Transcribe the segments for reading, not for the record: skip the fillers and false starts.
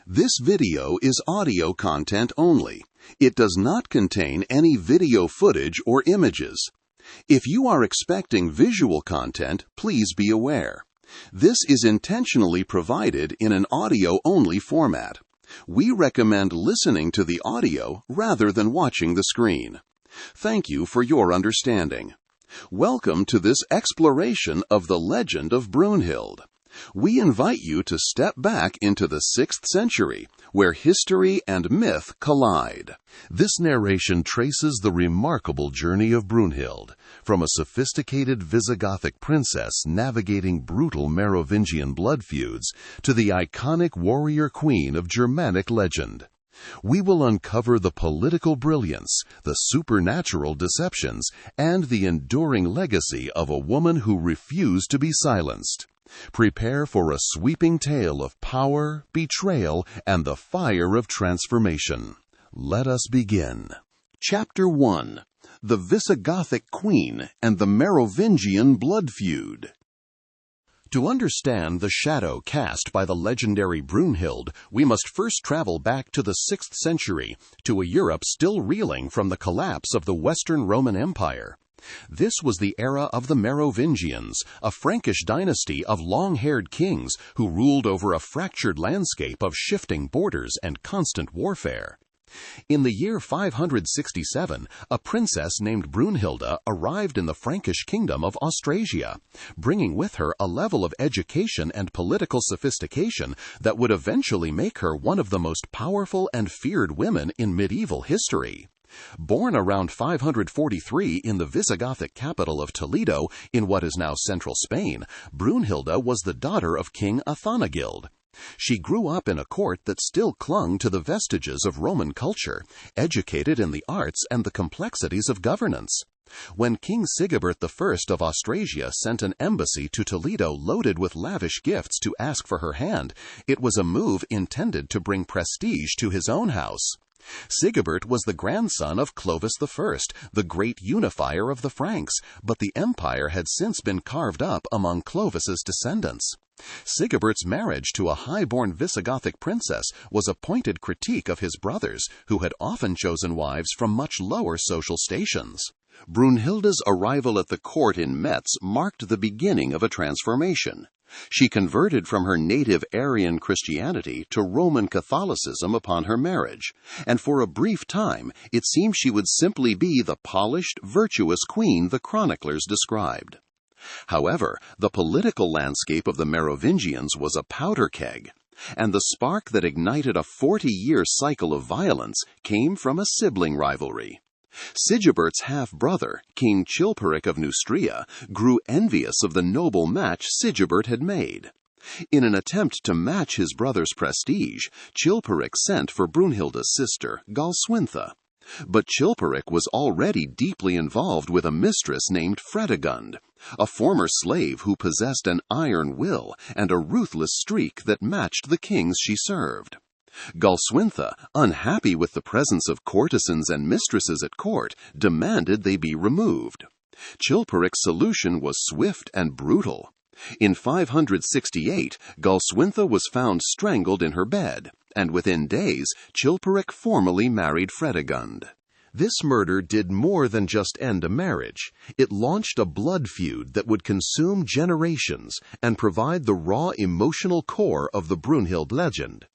This video is audio content only. It does not contain any video footage or images. If you are expecting visual content, please be aware. This is intentionally provided in an audio-only format. We recommend listening to the audio rather than watching the screen. Thank you for your understanding. Welcome to this exploration of the legend of Brunhild. We invite you to step back into the 6th century, where history and myth collide. This narration traces the remarkable journey of Brunhild, from a sophisticated Visigothic princess navigating brutal Merovingian blood feuds to the iconic warrior queen of Germanic legend. We will uncover the political brilliance, the supernatural deceptions, and the enduring legacy of a woman who refused to be silenced. Prepare for a sweeping tale of power, betrayal, and the fire of transformation. Let us begin. Chapter 1. The Visigothic Queen and the Merovingian Blood Feud. To understand the shadow cast by the legendary Brunhild, we must first travel back to the 6th century, to a Europe still reeling from the collapse of the Western Roman Empire. This was the era of the Merovingians, a Frankish dynasty of long-haired kings who ruled over a fractured landscape of shifting borders and constant warfare. In the year 567, a princess named Brunhilde arrived in the Frankish kingdom of Austrasia, bringing with her a level of education and political sophistication that would eventually make her one of the most powerful and feared women in medieval history. Born around 543 in the Visigothic capital of Toledo in what is now central Spain, Brunhilde was the daughter of King Athanagild. She grew up in a court that still clung to the vestiges of Roman culture, educated in the arts and the complexities of governance. When King Sigebert I of Austrasia sent an embassy to Toledo loaded with lavish gifts to ask for her hand, it was a move intended to bring prestige to his own house. Sigebert was the grandson of Clovis I, the great unifier of the Franks, but the empire had since been carved up among Clovis's descendants. Sigebert's marriage to a high-born Visigothic princess was a pointed critique of his brothers, who had often chosen wives from much lower social stations. Brunhilde's arrival at the court in Metz marked the beginning of a transformation. She converted from her native Arian Christianity to Roman Catholicism upon her marriage, and for a brief time it seemed she would simply be the polished, virtuous queen the chroniclers described. However, the political landscape of the Merovingians was a powder keg, and the spark that ignited a 40-year cycle of violence came from a sibling rivalry. Sigebert's half-brother, King Chilperic of Neustria, grew envious of the noble match Sigebert had made. In an attempt to match his brother's prestige, Chilperic sent for Brunhilde's sister, Galswintha. But Chilperic was already deeply involved with a mistress named Fredegund, a former slave who possessed an iron will and a ruthless streak that matched the kings she served. Galswintha, unhappy with the presence of courtesans and mistresses at court, demanded they be removed. Chilperic's solution was swift and brutal. In 568, Galswintha was found strangled in her bed, and within days, Chilperic formally married Fredegund. This murder did more than just end a marriage. It launched a blood feud that would consume generations and provide the raw emotional core of the Brunhild legend.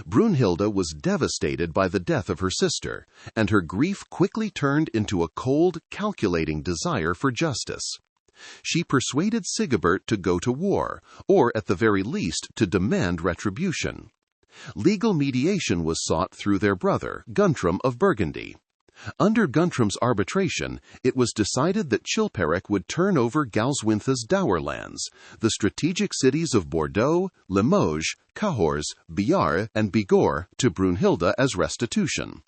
Brunhilde was devastated by the death of her sister, and her grief quickly turned into a cold, calculating desire for justice. She persuaded Sigebert to go to war, or at the very least to demand retribution. Legal mediation was sought through their brother, Guntram of Burgundy. Under Guntram's arbitration, it was decided that Chilperic would turn over Galswintha's dower lands, the strategic cities of Bordeaux, Limoges, Cahors, Biarritz, and Bigorre, to Brunhilde as restitution.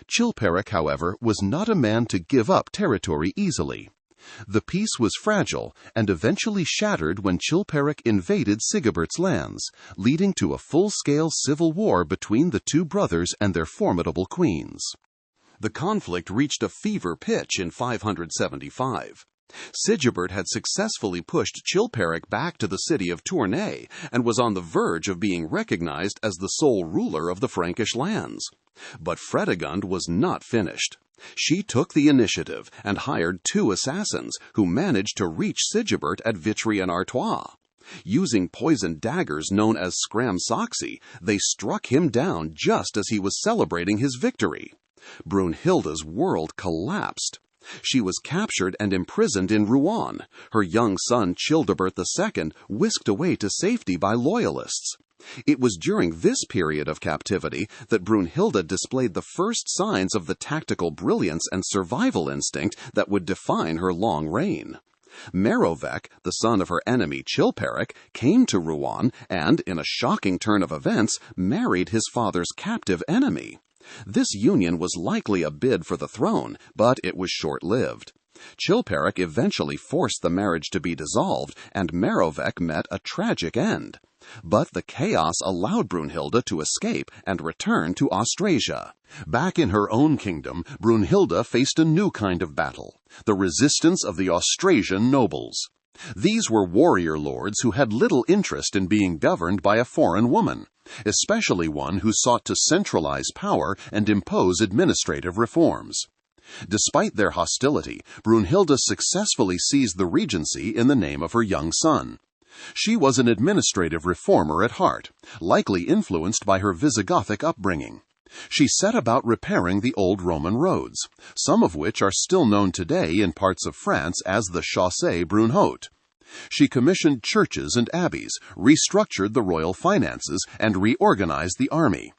Chilperic, however, was not a man to give up territory easily. The peace was fragile and eventually shattered when Chilperic invaded Sigebert's lands, leading to a full-scale civil war between the two brothers and their formidable queens. The conflict reached a fever pitch in 575. Sigebert had successfully pushed Chilperic back to the city of Tournai and was on the verge of being recognized as the sole ruler of the Frankish lands. But Fredegund was not finished. She took the initiative and hired 2 assassins who managed to reach Sigebert at Vitry-en-Artois. Using poisoned daggers known as scram-soxy, they struck him down just as he was celebrating his victory. Brunhilde's world collapsed. She was captured and imprisoned in Rouen, her young son Childebert II whisked away to safety by loyalists. It was during this period of captivity that Brunhilde displayed the first signs of the tactical brilliance and survival instinct that would define her long reign. Merovec, the son of her enemy Chilperic, came to Rouen and, in a shocking turn of events, married his father's captive enemy. This union was likely a bid for the throne, but it was short-lived. Chilperic eventually forced the marriage to be dissolved, and Merovec met a tragic end. But the chaos allowed Brunhilde to escape and return to Austrasia. Back in her own kingdom, Brunhilde faced a new kind of battle, the resistance of the Austrasian nobles. These were warrior lords who had little interest in being governed by a foreign woman, especially one who sought to centralize power and impose administrative reforms. Despite their hostility, Brunhilde successfully seized the regency in the name of her young son. She was an administrative reformer at heart, likely influenced by her Visigothic upbringing. She set about repairing the old Roman roads, some of which are still known today in parts of France as the Chaussée Brunhaute. She commissioned churches and abbeys, restructured the royal finances, and reorganized the army.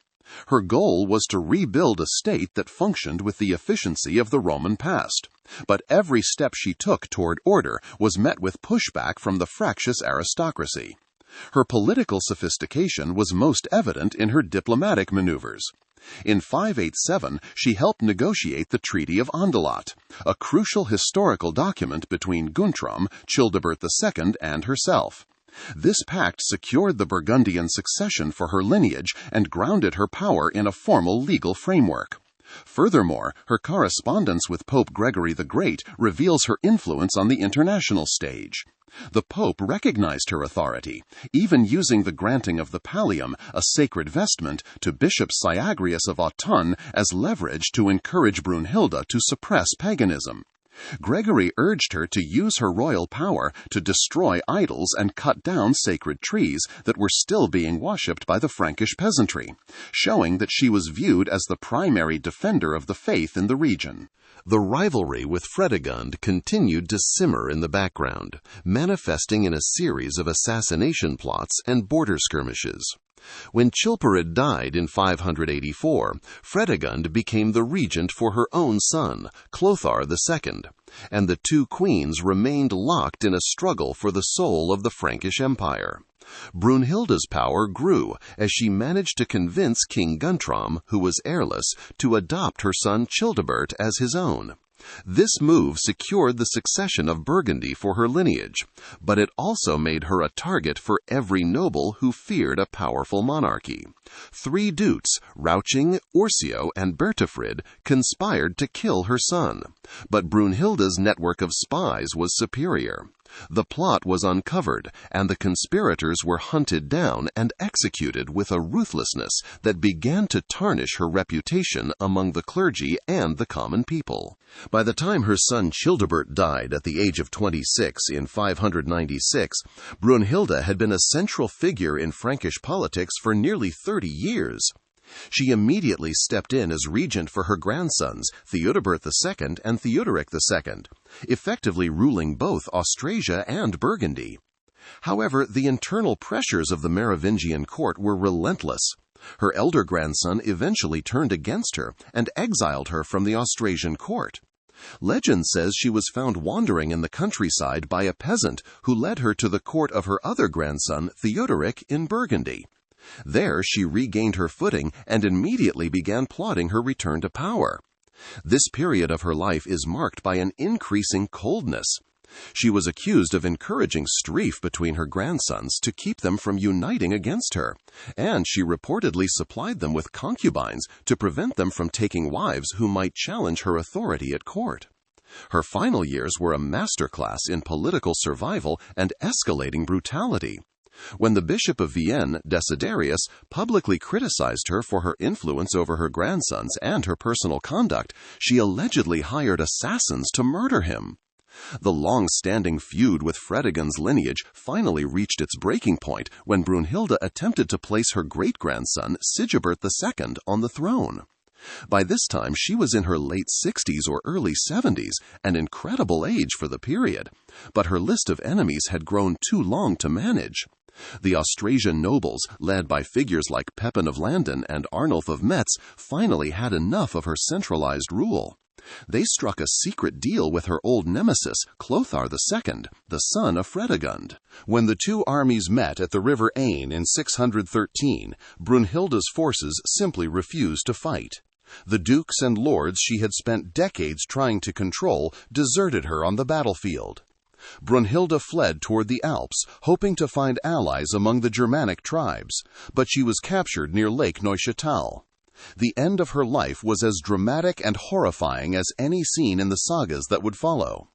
Her goal was to rebuild a state that functioned with the efficiency of the Roman past. But every step she took toward order was met with pushback from the fractious aristocracy. Her political sophistication was most evident in her diplomatic maneuvers. In 587, she helped negotiate the Treaty of Andelot, a crucial historical document between Guntram, Childebert II, and herself. This pact secured the Burgundian succession for her lineage and grounded her power in a formal legal framework. Furthermore, her correspondence with Pope Gregory the Great reveals her influence on the international stage. The Pope recognized her authority, even using the granting of the pallium, a sacred vestment, to Bishop Syagrius of Autun as leverage to encourage Brunhilde to suppress paganism. Gregory urged her to use her royal power to destroy idols and cut down sacred trees that were still being worshipped by the Frankish peasantry, showing that she was viewed as the primary defender of the faith in the region. The rivalry with Fredegund continued to simmer in the background, manifesting in a series of assassination plots and border skirmishes. When Chilperid died in 584, Fredegund became the regent for her own son, Clothar II, and the 2 queens remained locked in a struggle for the soul of the Frankish Empire. Brunhilde's power grew as she managed to convince King Guntram, who was heirless, to adopt her son Childebert as his own. This move secured the succession of Burgundy for her lineage, but it also made her a target for every noble who feared a powerful monarchy. 3 dukes, Rauching, Ursio, and Bertefrid, conspired to kill her son, but Brunhilde's network of spies was superior. The plot was uncovered, and the conspirators were hunted down and executed with a ruthlessness that began to tarnish her reputation among the clergy and the common people. By the time her son Childebert died at the age of 26 in 596, Brunhilde had been a central figure in Frankish politics for nearly 30 years. She immediately stepped in as regent for her grandsons, Theudebert II and Theuderic II, effectively ruling both Austrasia and Burgundy. However, the internal pressures of the Merovingian court were relentless. Her elder grandson eventually turned against her and exiled her from the Austrasian court. Legend says she was found wandering in the countryside by a peasant who led her to the court of her other grandson, Theuderic, in Burgundy. There she regained her footing and immediately began plotting her return to power. This period of her life is marked by an increasing coldness. She was accused of encouraging strife between her grandsons to keep them from uniting against her, and she reportedly supplied them with concubines to prevent them from taking wives who might challenge her authority at court. Her final years were a masterclass in political survival and escalating brutality. When the Bishop of Vienne, Desiderius, publicly criticized her for her influence over her grandsons and her personal conduct, she allegedly hired assassins to murder him. The long-standing feud with Fredegund's lineage finally reached its breaking point when Brunhilde attempted to place her great-grandson Sigebert II on the throne. By this time, she was in her late 60s or early 70s, an incredible age for the period, but her list of enemies had grown too long to manage. The Austrasian nobles, led by figures like Pepin of Landen and Arnulf of Metz, finally had enough of her centralized rule. They struck a secret deal with her old nemesis, Clothar II, the son of Fredegund. When the two armies met at the river Ain in 613, Brunhilde's forces simply refused to fight. The dukes and lords she had spent decades trying to control deserted her on the battlefield. Brunhilde fled toward the Alps, hoping to find allies among the Germanic tribes, but she was captured near Lake Neuchatel. The end of her life was as dramatic and horrifying as any scene in the sagas that would follow.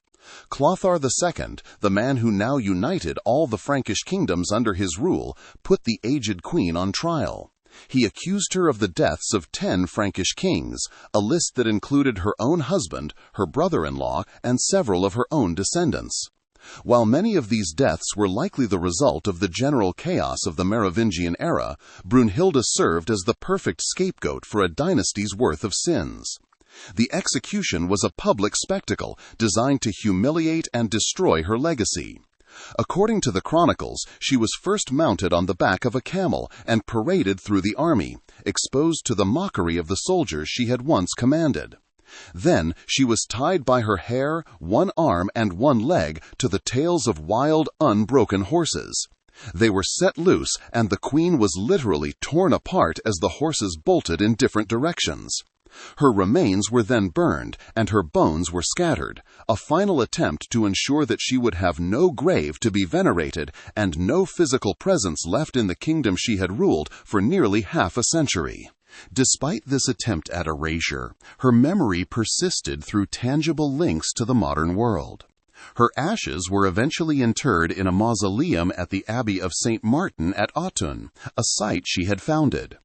Clothar II, the man who now united all the Frankish kingdoms under his rule, put the aged queen on trial. He accused her of the deaths of 10 Frankish kings, a list that included her own husband, her brother-in-law, and several of her own descendants. While many of these deaths were likely the result of the general chaos of the Merovingian era, Brunhilde served as the perfect scapegoat for a dynasty's worth of sins. The execution was a public spectacle designed to humiliate and destroy her legacy. According to the chronicles, she was first mounted on the back of a camel and paraded through the army, exposed to the mockery of the soldiers she had once commanded. Then she was tied by her hair, one arm, and one leg to the tails of wild, unbroken horses. They were set loose, and the queen was literally torn apart as the horses bolted in different directions. Her remains were then burned, and her bones were scattered, a final attempt to ensure that she would have no grave to be venerated and no physical presence left in the kingdom she had ruled for nearly half a century. Despite this attempt at erasure, her memory persisted through tangible links to the modern world. Her ashes were eventually interred in a mausoleum at the Abbey of St. Martin at Autun, a site she had founded.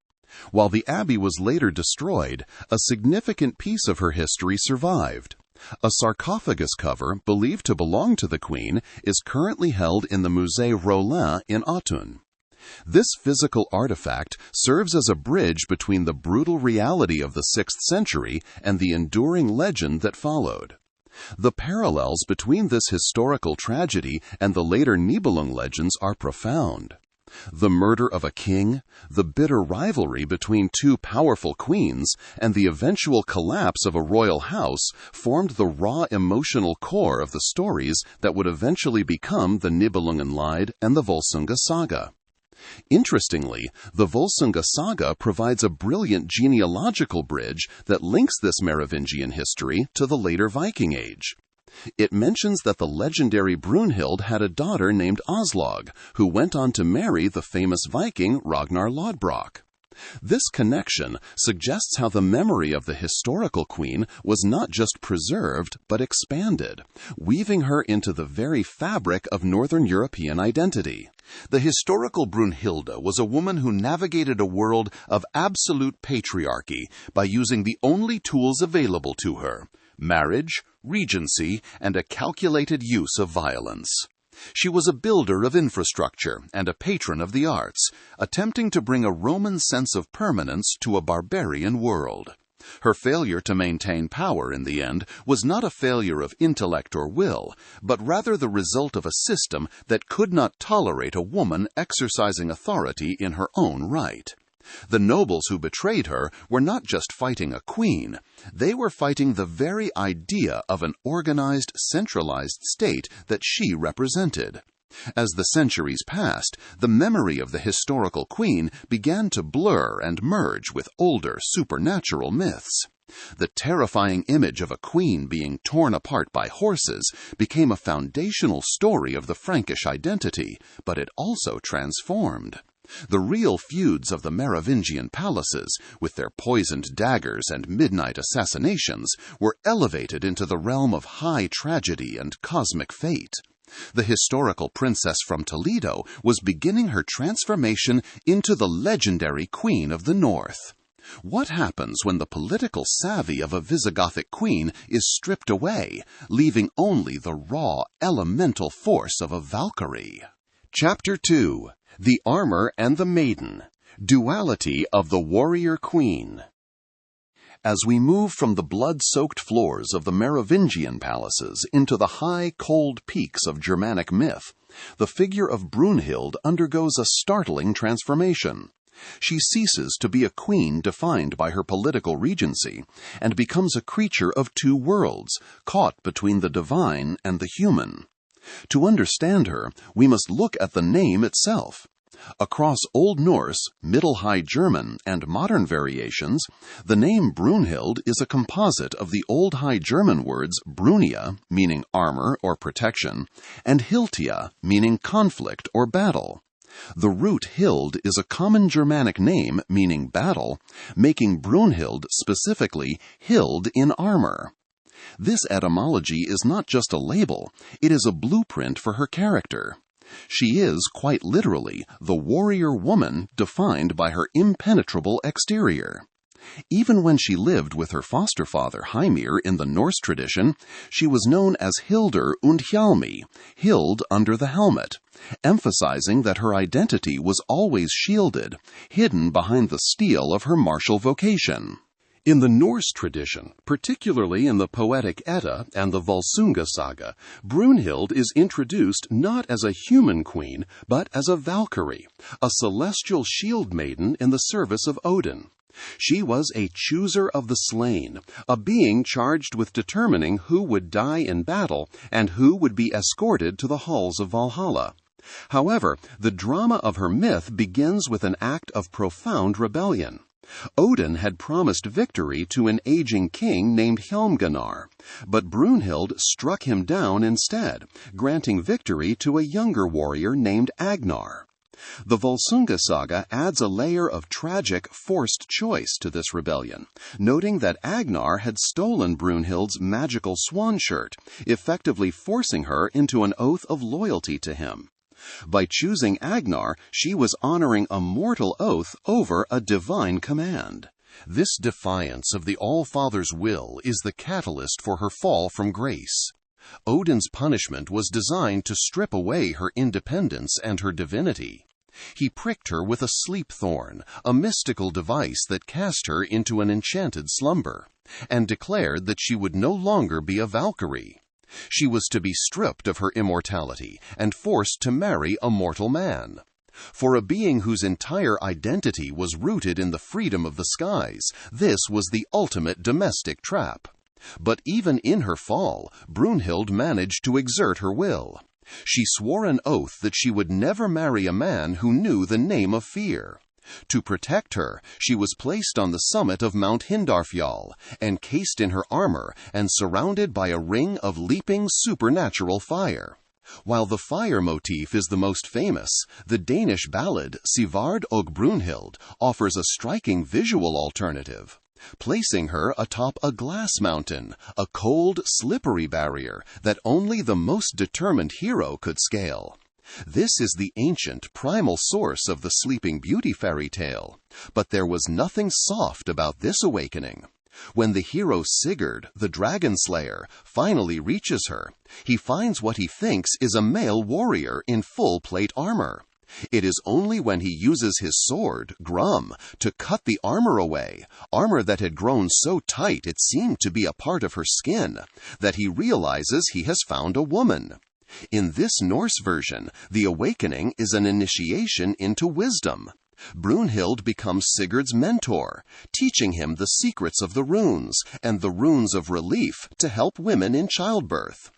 While the abbey was later destroyed, a significant piece of her history survived. A sarcophagus cover, believed to belong to the queen, is currently held in the Musée Rollin in Autun. This physical artifact serves as a bridge between the brutal reality of the 6th century and the enduring legend that followed. The parallels between this historical tragedy and the later Nibelung legends are profound. The murder of a king, the bitter rivalry between two powerful queens, and the eventual collapse of a royal house formed the raw emotional core of the stories that would eventually become the Nibelungenlied and the Volsunga Saga. Interestingly, the Volsunga Saga provides a brilliant genealogical bridge that links this Merovingian history to the later Viking Age. It mentions that the legendary Brunhild had a daughter named Aslaug, who went on to marry the famous Viking Ragnar Lodbrok. This connection suggests how the memory of the historical queen was not just preserved, but expanded, weaving her into the very fabric of Northern European identity. The historical Brunhilde was a woman who navigated a world of absolute patriarchy by using the only tools available to her: marriage, regency, and a calculated use of violence. She was a builder of infrastructure and a patron of the arts, attempting to bring a Roman sense of permanence to a barbarian world. Her failure to maintain power in the end was not a failure of intellect or will, but rather the result of a system that could not tolerate a woman exercising authority in her own right. The nobles who betrayed her were not just fighting a queen, they were fighting the very idea of an organized, centralized state that she represented. As the centuries passed, the memory of the historical queen began to blur and merge with older supernatural myths. The terrifying image of a queen being torn apart by horses became a foundational story of the Frankish identity, but it also transformed. The real feuds of the Merovingian palaces, with their poisoned daggers and midnight assassinations, were elevated into the realm of high tragedy and cosmic fate. The historical princess from Toledo was beginning her transformation into the legendary Queen of the North. What happens when the political savvy of a Visigothic queen is stripped away, leaving only the raw, elemental force of a Valkyrie? Chapter 2. The Armor and the Maiden. Duality of the Warrior Queen. As we move from the blood-soaked floors of the Merovingian palaces into the high, cold peaks of Germanic myth, the figure of Brunhild undergoes a startling transformation. She ceases to be a queen defined by her political regency and becomes a creature of two worlds, caught between the divine and the human. To understand her, we must look at the name itself. Across Old Norse, Middle High German, and modern variations, the name Brunhild is a composite of the Old High German words Brunia, meaning armor or protection, and Hiltia, meaning conflict or battle. The root Hild is a common Germanic name meaning battle, making Brunhild specifically Hild in armor. This etymology is not just a label, it is a blueprint for her character. She is, quite literally, the warrior woman defined by her impenetrable exterior. Even when she lived with her foster father Hymir in the Norse tradition, she was known as Hildur und Hjalmi, Hild under the helmet, emphasizing that her identity was always shielded, hidden behind the steel of her martial vocation. In the Norse tradition, particularly in the poetic Edda and the Volsunga saga, Brunhild is introduced not as a human queen, but as a Valkyrie, a celestial shield maiden in the service of Odin. She was a chooser of the slain, a being charged with determining who would die in battle and who would be escorted to the halls of Valhalla. However, the drama of her myth begins with an act of profound rebellion. Odin had promised victory to an aging king named Hjálmgunnar, but Brunhild struck him down instead, granting victory to a younger warrior named Agnar. The Volsunga saga adds a layer of tragic, forced choice to this rebellion, noting that Agnar had stolen Brunhild's magical swan shirt, effectively forcing her into an oath of loyalty to him. By choosing Agnar, she was honoring a mortal oath over a divine command. This defiance of the All-Father's will is the catalyst for her fall from grace. Odin's punishment was designed to strip away her independence and her divinity. He pricked her with a sleep thorn, a mystical device that cast her into an enchanted slumber, and declared that she would no longer be a Valkyrie. She was to be stripped of her immortality and forced to marry a mortal man. For a being whose entire identity was rooted in the freedom of the skies, this was the ultimate domestic trap. But even in her fall, Brunhild managed to exert her will. She swore an oath that she would never marry a man who knew the name of fear. To protect her, she was placed on the summit of Mount Hindarfjall, encased in her armor and surrounded by a ring of leaping supernatural fire. While the fire motif is the most famous, the Danish ballad Sivard og Brunhild offers a striking visual alternative, placing her atop a glass mountain, a cold, slippery barrier that only the most determined hero could scale. This is the ancient, primal source of the Sleeping Beauty fairy tale, but there was nothing soft about this awakening. When the hero Sigurd, the dragon slayer, finally reaches her, he finds what he thinks is a male warrior in full plate armor. It is only when he uses his sword, Grum, to cut the armor away, armor that had grown so tight it seemed to be a part of her skin, that he realizes he has found a woman. In this Norse version, the awakening is an initiation into wisdom. Brunhild becomes Sigurd's mentor, teaching him the secrets of the runes and the runes of relief to help women in childbirth.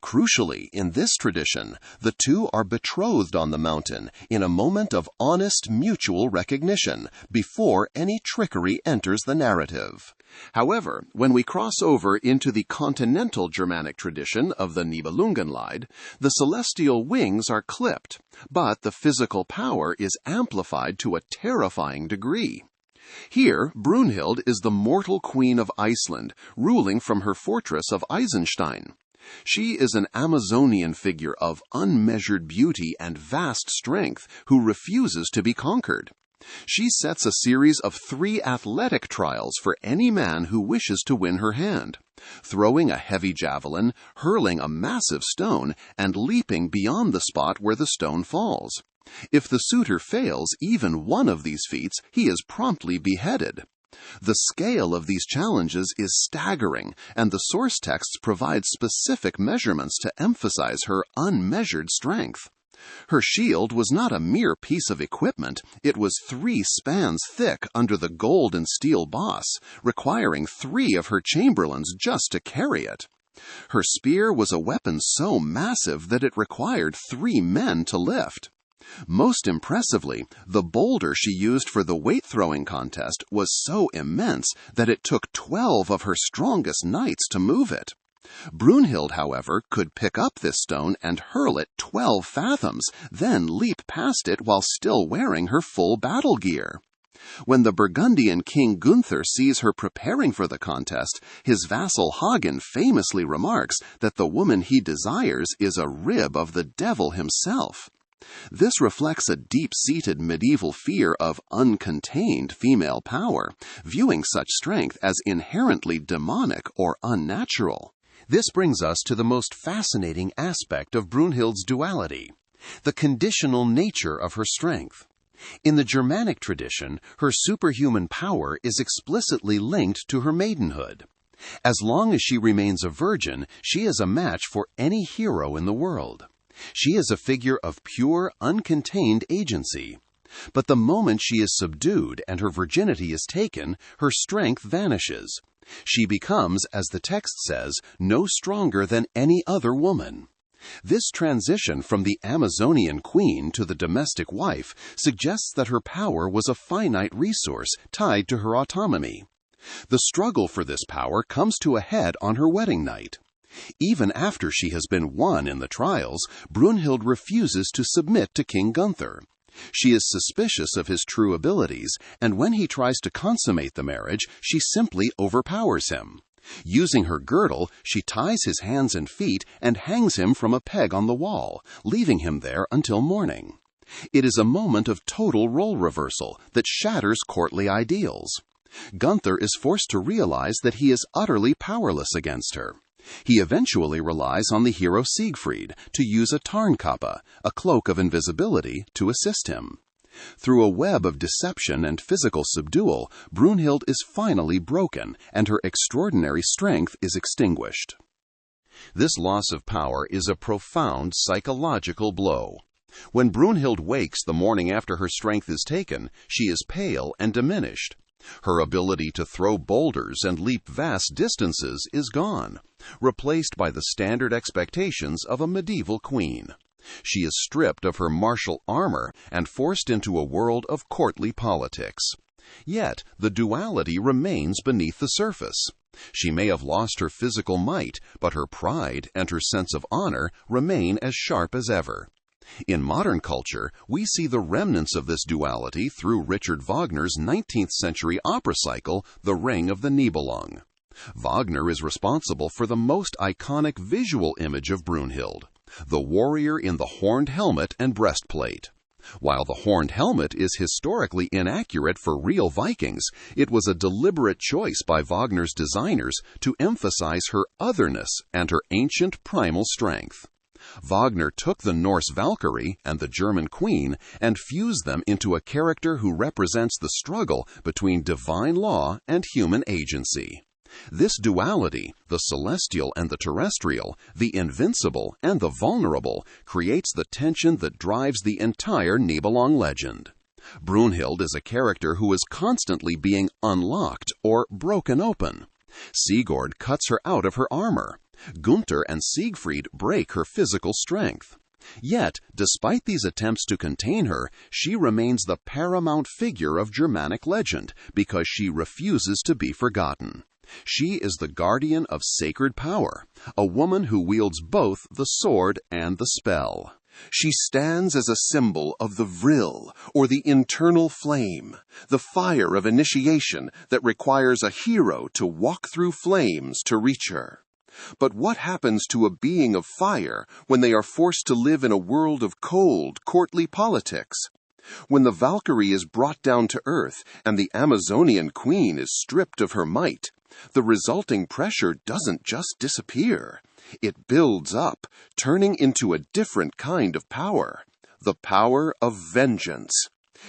Crucially, in this tradition, the two are betrothed on the mountain in a moment of honest mutual recognition before any trickery enters the narrative. However, when we cross over into the continental Germanic tradition of the Nibelungenlied, the celestial wings are clipped, but the physical power is amplified to a terrifying degree. Here, Brunhild is the mortal queen of Iceland, ruling from her fortress of Eisenstein. She is an Amazonian figure of unmeasured beauty and vast strength who refuses to be conquered. She sets a series of 3 athletic trials for any man who wishes to win her hand: throwing a heavy javelin, hurling a massive stone, and leaping beyond the spot where the stone falls. If the suitor fails even one of these feats, he is promptly beheaded. The scale of these challenges is staggering, and the source texts provide specific measurements to emphasize her unmeasured strength. Her shield was not a mere piece of equipment, it was 3 spans thick under the gold and steel boss, requiring 3 of her chamberlains just to carry it. Her spear was a weapon so massive that it required 3 men to lift. Most impressively, the boulder she used for the weight-throwing contest was so immense that it took 12 of her strongest knights to move it. Brunhild, however, could pick up this stone and hurl it 12 fathoms, then leap past it while still wearing her full battle gear. When the Burgundian king Gunther sees her preparing for the contest, his vassal Hagen famously remarks that the woman he desires is a rib of the devil himself. This reflects a deep-seated medieval fear of uncontained female power, viewing such strength as inherently demonic or unnatural. This brings us to the most fascinating aspect of Brunhild's duality, the conditional nature of her strength. In the Germanic tradition, her superhuman power is explicitly linked to her maidenhood. As long as she remains a virgin, she is a match for any hero in the world. She is a figure of pure, uncontained agency. But the moment she is subdued and her virginity is taken, her strength vanishes. She becomes, as the text says, no stronger than any other woman. This transition from the Amazonian queen to the domestic wife suggests that her power was a finite resource tied to her autonomy. The struggle for this power comes to a head on her wedding night. Even after she has been won in the trials, Brunhild refuses to submit to King Gunther. She is suspicious of his true abilities, and when he tries to consummate the marriage, she simply overpowers him. Using her girdle, she ties his hands and feet and hangs him from a peg on the wall, leaving him there until morning. It is a moment of total role reversal that shatters courtly ideals. Gunther is forced to realize that he is utterly powerless against her. He eventually relies on the hero Siegfried to use a Tarnkappe, a cloak of invisibility, to assist him. Through a web of deception and physical subdual, Brunhild is finally broken, and her extraordinary strength is extinguished. This loss of power is a profound psychological blow. When Brunhild wakes the morning after her strength is taken, she is pale and diminished. Her ability to throw boulders and leap vast distances is gone, replaced by the standard expectations of a medieval queen. She is stripped of her martial armor and forced into a world of courtly politics. Yet, the duality remains beneath the surface. She may have lost her physical might, but her pride and her sense of honor remain as sharp as ever. In modern culture, we see the remnants of this duality through Richard Wagner's 19th-century opera cycle, The Ring of the Nibelung. Wagner is responsible for the most iconic visual image of Brunhild, the warrior in the horned helmet and breastplate. While the horned helmet is historically inaccurate for real Vikings, it was a deliberate choice by Wagner's designers to emphasize her otherness and her ancient primal strength. Wagner took the Norse Valkyrie and the German Queen and fused them into a character who represents the struggle between divine law and human agency. This duality, the celestial and the terrestrial, the invincible and the vulnerable, creates the tension that drives the entire Nibelung legend. Brunhild is a character who is constantly being unlocked or broken open. Sigurd cuts her out of her armor. Gunther and Siegfried break her physical strength. Yet, despite these attempts to contain her, she remains the paramount figure of Germanic legend because she refuses to be forgotten. She is the guardian of sacred power, a woman who wields both the sword and the spell. She stands as a symbol of the vril, or the internal flame, the fire of initiation that requires a hero to walk through flames to reach her. But what happens to a being of fire when they are forced to live in a world of cold, courtly politics? When the Valkyrie is brought down to earth and the Amazonian queen is stripped of her might, the resulting pressure doesn't just disappear. It builds up, turning into a different kind of power, the power of vengeance.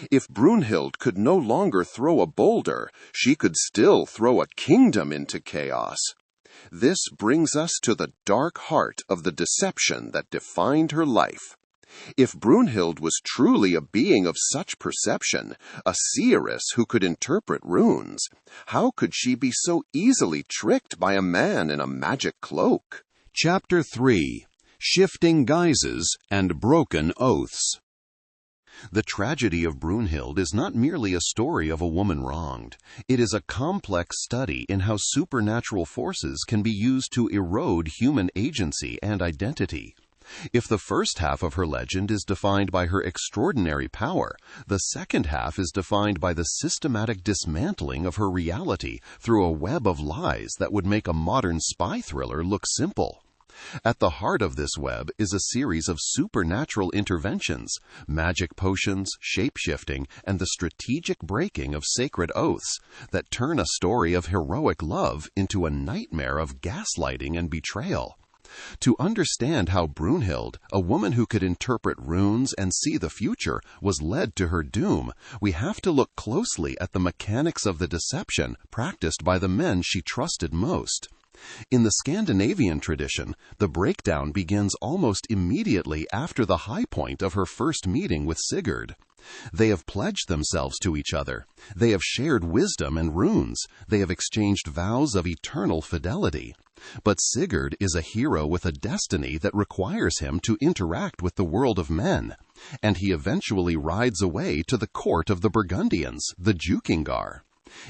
If Brunhild could no longer throw a boulder, she could still throw a kingdom into chaos. This brings us to the dark heart of the deception that defined her life. If Brunhild was truly a being of such perception, a seeress who could interpret runes, how could she be so easily tricked by a man in a magic cloak? Chapter 3: Shifting Guises and Broken Oaths. The tragedy of Brunhild is not merely a story of a woman wronged. It is a complex study in how supernatural forces can be used to erode human agency and identity. If the first half of her legend is defined by her extraordinary power, the second half is defined by the systematic dismantling of her reality through a web of lies that would make a modern spy thriller look simple. At the heart of this web is a series of supernatural interventions, magic potions, shape-shifting, and the strategic breaking of sacred oaths that turn a story of heroic love into a nightmare of gaslighting and betrayal. To understand how Brunhild, a woman who could interpret runes and see the future, was led to her doom, we have to look closely at the mechanics of the deception practiced by the men she trusted most. In the Scandinavian tradition, the breakdown begins almost immediately after the high point of her first meeting with Sigurd. They have pledged themselves to each other. They have shared wisdom and runes. They have exchanged vows of eternal fidelity. But Sigurd is a hero with a destiny that requires him to interact with the world of men, and he eventually rides away to the court of the Burgundians, the Jukingar.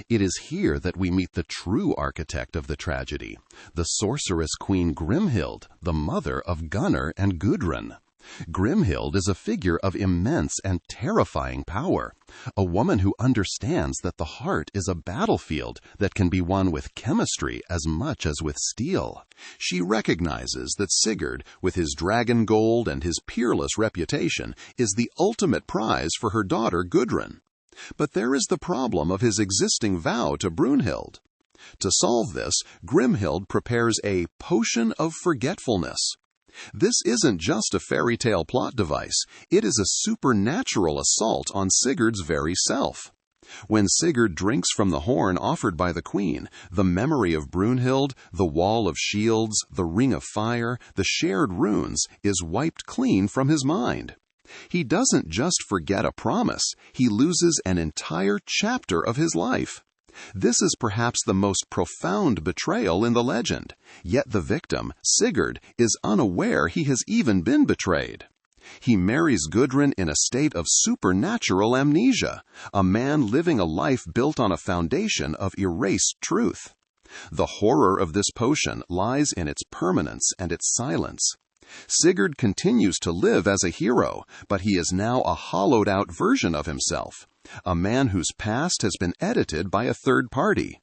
It is here that we meet the true architect of the tragedy, the sorceress Queen Grimhild, the mother of Gunnar and Gudrun. Grimhild is a figure of immense and terrifying power, a woman who understands that the heart is a battlefield that can be won with chemistry as much as with steel. She recognizes that Sigurd, with his dragon gold and his peerless reputation, is the ultimate prize for her daughter Gudrun. But there is the problem of his existing vow to Brunhild. To solve this, Grimhild prepares a potion of forgetfulness. This isn't just a fairy tale plot device, it is a supernatural assault on Sigurd's very self. When Sigurd drinks from the horn offered by the queen, the memory of Brunhild, the wall of shields, the ring of fire, the shared runes is wiped clean from his mind. He doesn't just forget a promise, he loses an entire chapter of his life. This is perhaps the most profound betrayal in the legend, yet the victim, Sigurd, is unaware he has even been betrayed. He marries Gudrun in a state of supernatural amnesia, a man living a life built on a foundation of erased truth. The horror of this potion lies in its permanence and its silence. Sigurd continues to live as a hero, but he is now a hollowed-out version of himself, a man whose past has been edited by a third party.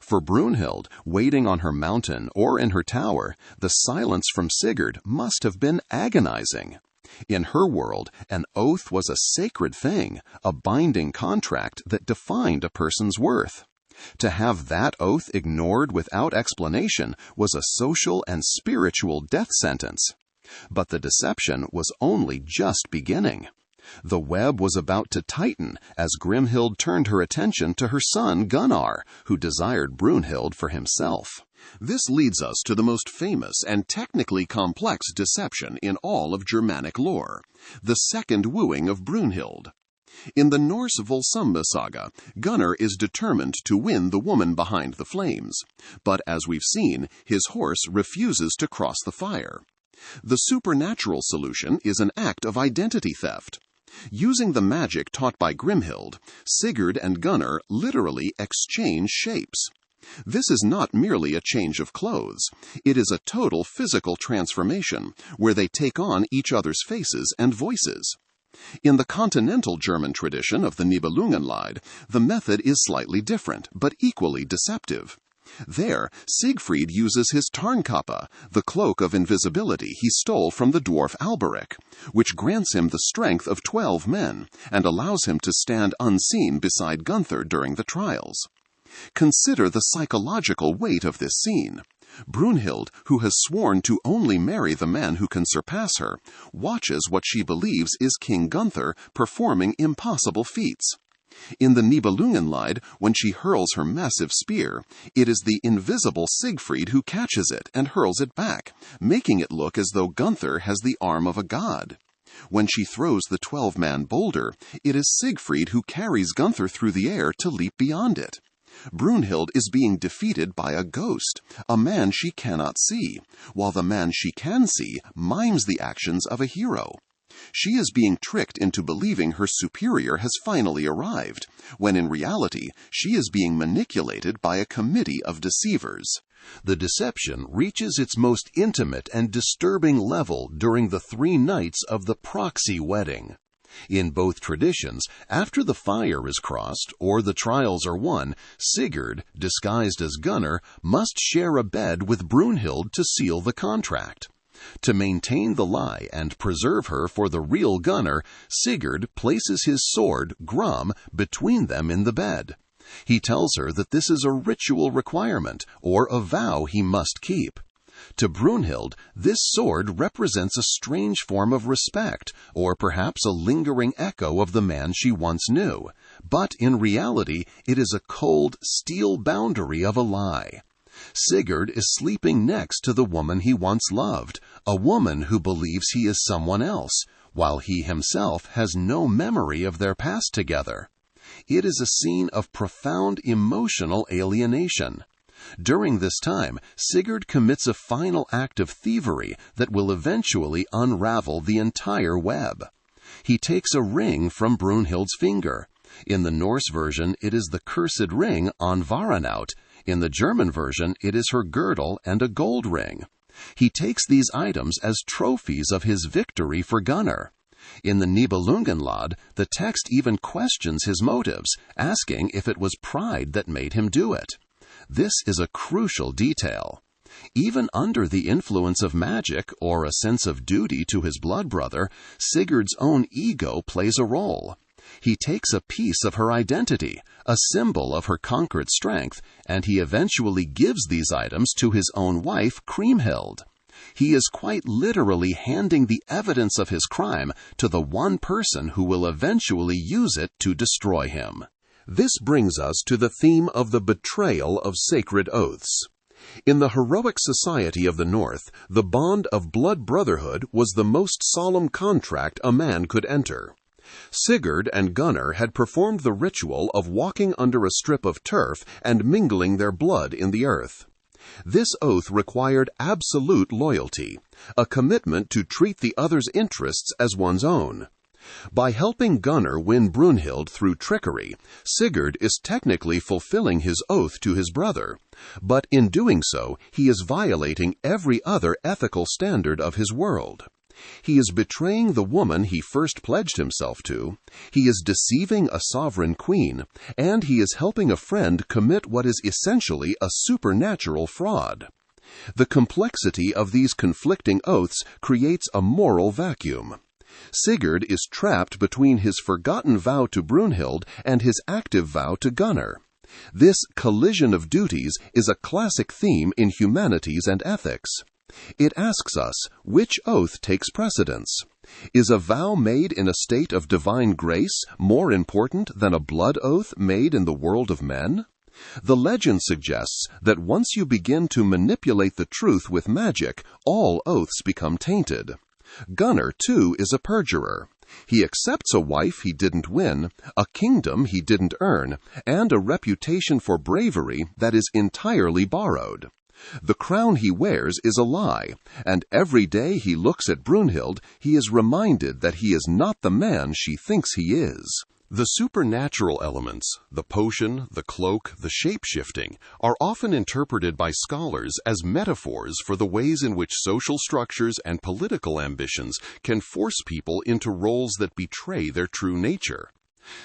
For Brunhild, waiting on her mountain or in her tower, the silence from Sigurd must have been agonizing. In her world, an oath was a sacred thing, a binding contract that defined a person's worth. To have that oath ignored without explanation was a social and spiritual death sentence. But the deception was only just beginning. The web was about to tighten as Grimhild turned her attention to her son Gunnar, who desired Brunhild for himself. This leads us to the most famous and technically complex deception in all of Germanic lore, the second wooing of Brunhild. In the Norse Volsungna saga, Gunnar is determined to win the woman behind the flames, but as we've seen, his horse refuses to cross the fire. The supernatural solution is an act of identity theft. Using the magic taught by Grimhild, Sigurd and Gunnar literally exchange shapes. This is not merely a change of clothes. It is a total physical transformation, where they take on each other's faces and voices. In the continental German tradition of the Nibelungenlied, the method is slightly different, but equally deceptive. There, Siegfried uses his Tarnkappe, the cloak of invisibility he stole from the dwarf Alberic, which grants him the strength of 12 men and allows him to stand unseen beside Gunther during the trials. Consider the psychological weight of this scene. Brunhild, who has sworn to only marry the man who can surpass her, watches what she believes is King Gunther performing impossible feats. In the Nibelungenlied, when she hurls her massive spear, it is the invisible Siegfried who catches it and hurls it back, making it look as though Gunther has the arm of a god. When she throws the 12-man boulder, it is Siegfried who carries Gunther through the air to leap beyond it. Brunhild is being defeated by a ghost, a man she cannot see, while the man she can see mimes the actions of a hero. She is being tricked into believing her superior has finally arrived, when in reality she is being manipulated by a committee of deceivers. The deception reaches its most intimate and disturbing level during the 3 nights of the proxy wedding. In both traditions, after the fire is crossed or the trials are won, Sigurd, disguised as Gunnar, must share a bed with Brunhild to seal the contract. To maintain the lie and preserve her for the real Gunnar, Sigurd places his sword, Grum, between them in the bed. He tells her that this is a ritual requirement, or a vow he must keep. To Brunhild, this sword represents a strange form of respect, or perhaps a lingering echo of the man she once knew. But in reality, it is a cold, steel boundary of a lie. Sigurd is sleeping next to the woman he once loved, a woman who believes he is someone else, while he himself has no memory of their past together. It is a scene of profound emotional alienation. During this time, Sigurd commits a final act of thievery that will eventually unravel the entire web. He takes a ring from Brunhild's finger. In the Norse version, it is the cursed ring on Varanaut. In the German version, it is her girdle and a gold ring. He takes these items as trophies of his victory for Gunnar. In the Nibelungenlied, the text even questions his motives, asking if it was pride that made him do it. This is a crucial detail. Even under the influence of magic or a sense of duty to his blood brother, Sigurd's own ego plays a role. He takes a piece of her identity, a symbol of her conquered strength, and he eventually gives these items to his own wife, Kriemhild. He is quite literally handing the evidence of his crime to the one person who will eventually use it to destroy him. This brings us to the theme of the betrayal of sacred oaths. In the heroic society of the North, the bond of blood brotherhood was the most solemn contract a man could enter. Sigurd and Gunnar had performed the ritual of walking under a strip of turf and mingling their blood in the earth. This oath required absolute loyalty, a commitment to treat the other's interests as one's own. By helping Gunnar win Brunhild through trickery, Sigurd is technically fulfilling his oath to his brother, but in doing so, he is violating every other ethical standard of his world. He is betraying the woman he first pledged himself to, he is deceiving a sovereign queen, and he is helping a friend commit what is essentially a supernatural fraud. The complexity of these conflicting oaths creates a moral vacuum. Sigurd is trapped between his forgotten vow to Brunhild and his active vow to Gunnar. This collision of duties is a classic theme in humanities and ethics. It asks us, which oath takes precedence? Is a vow made in a state of divine grace more important than a blood oath made in the world of men? The legend suggests that once you begin to manipulate the truth with magic, all oaths become tainted. Gunnar, too, is a perjurer. He accepts a wife he didn't win, a kingdom he didn't earn, and a reputation for bravery that is entirely borrowed. The crown he wears is a lie, and every day he looks at Brunhild, he is reminded that he is not the man she thinks he is. The supernatural elements, the potion, the cloak, the shape-shifting, are often interpreted by scholars as metaphors for the ways in which social structures and political ambitions can force people into roles that betray their true nature.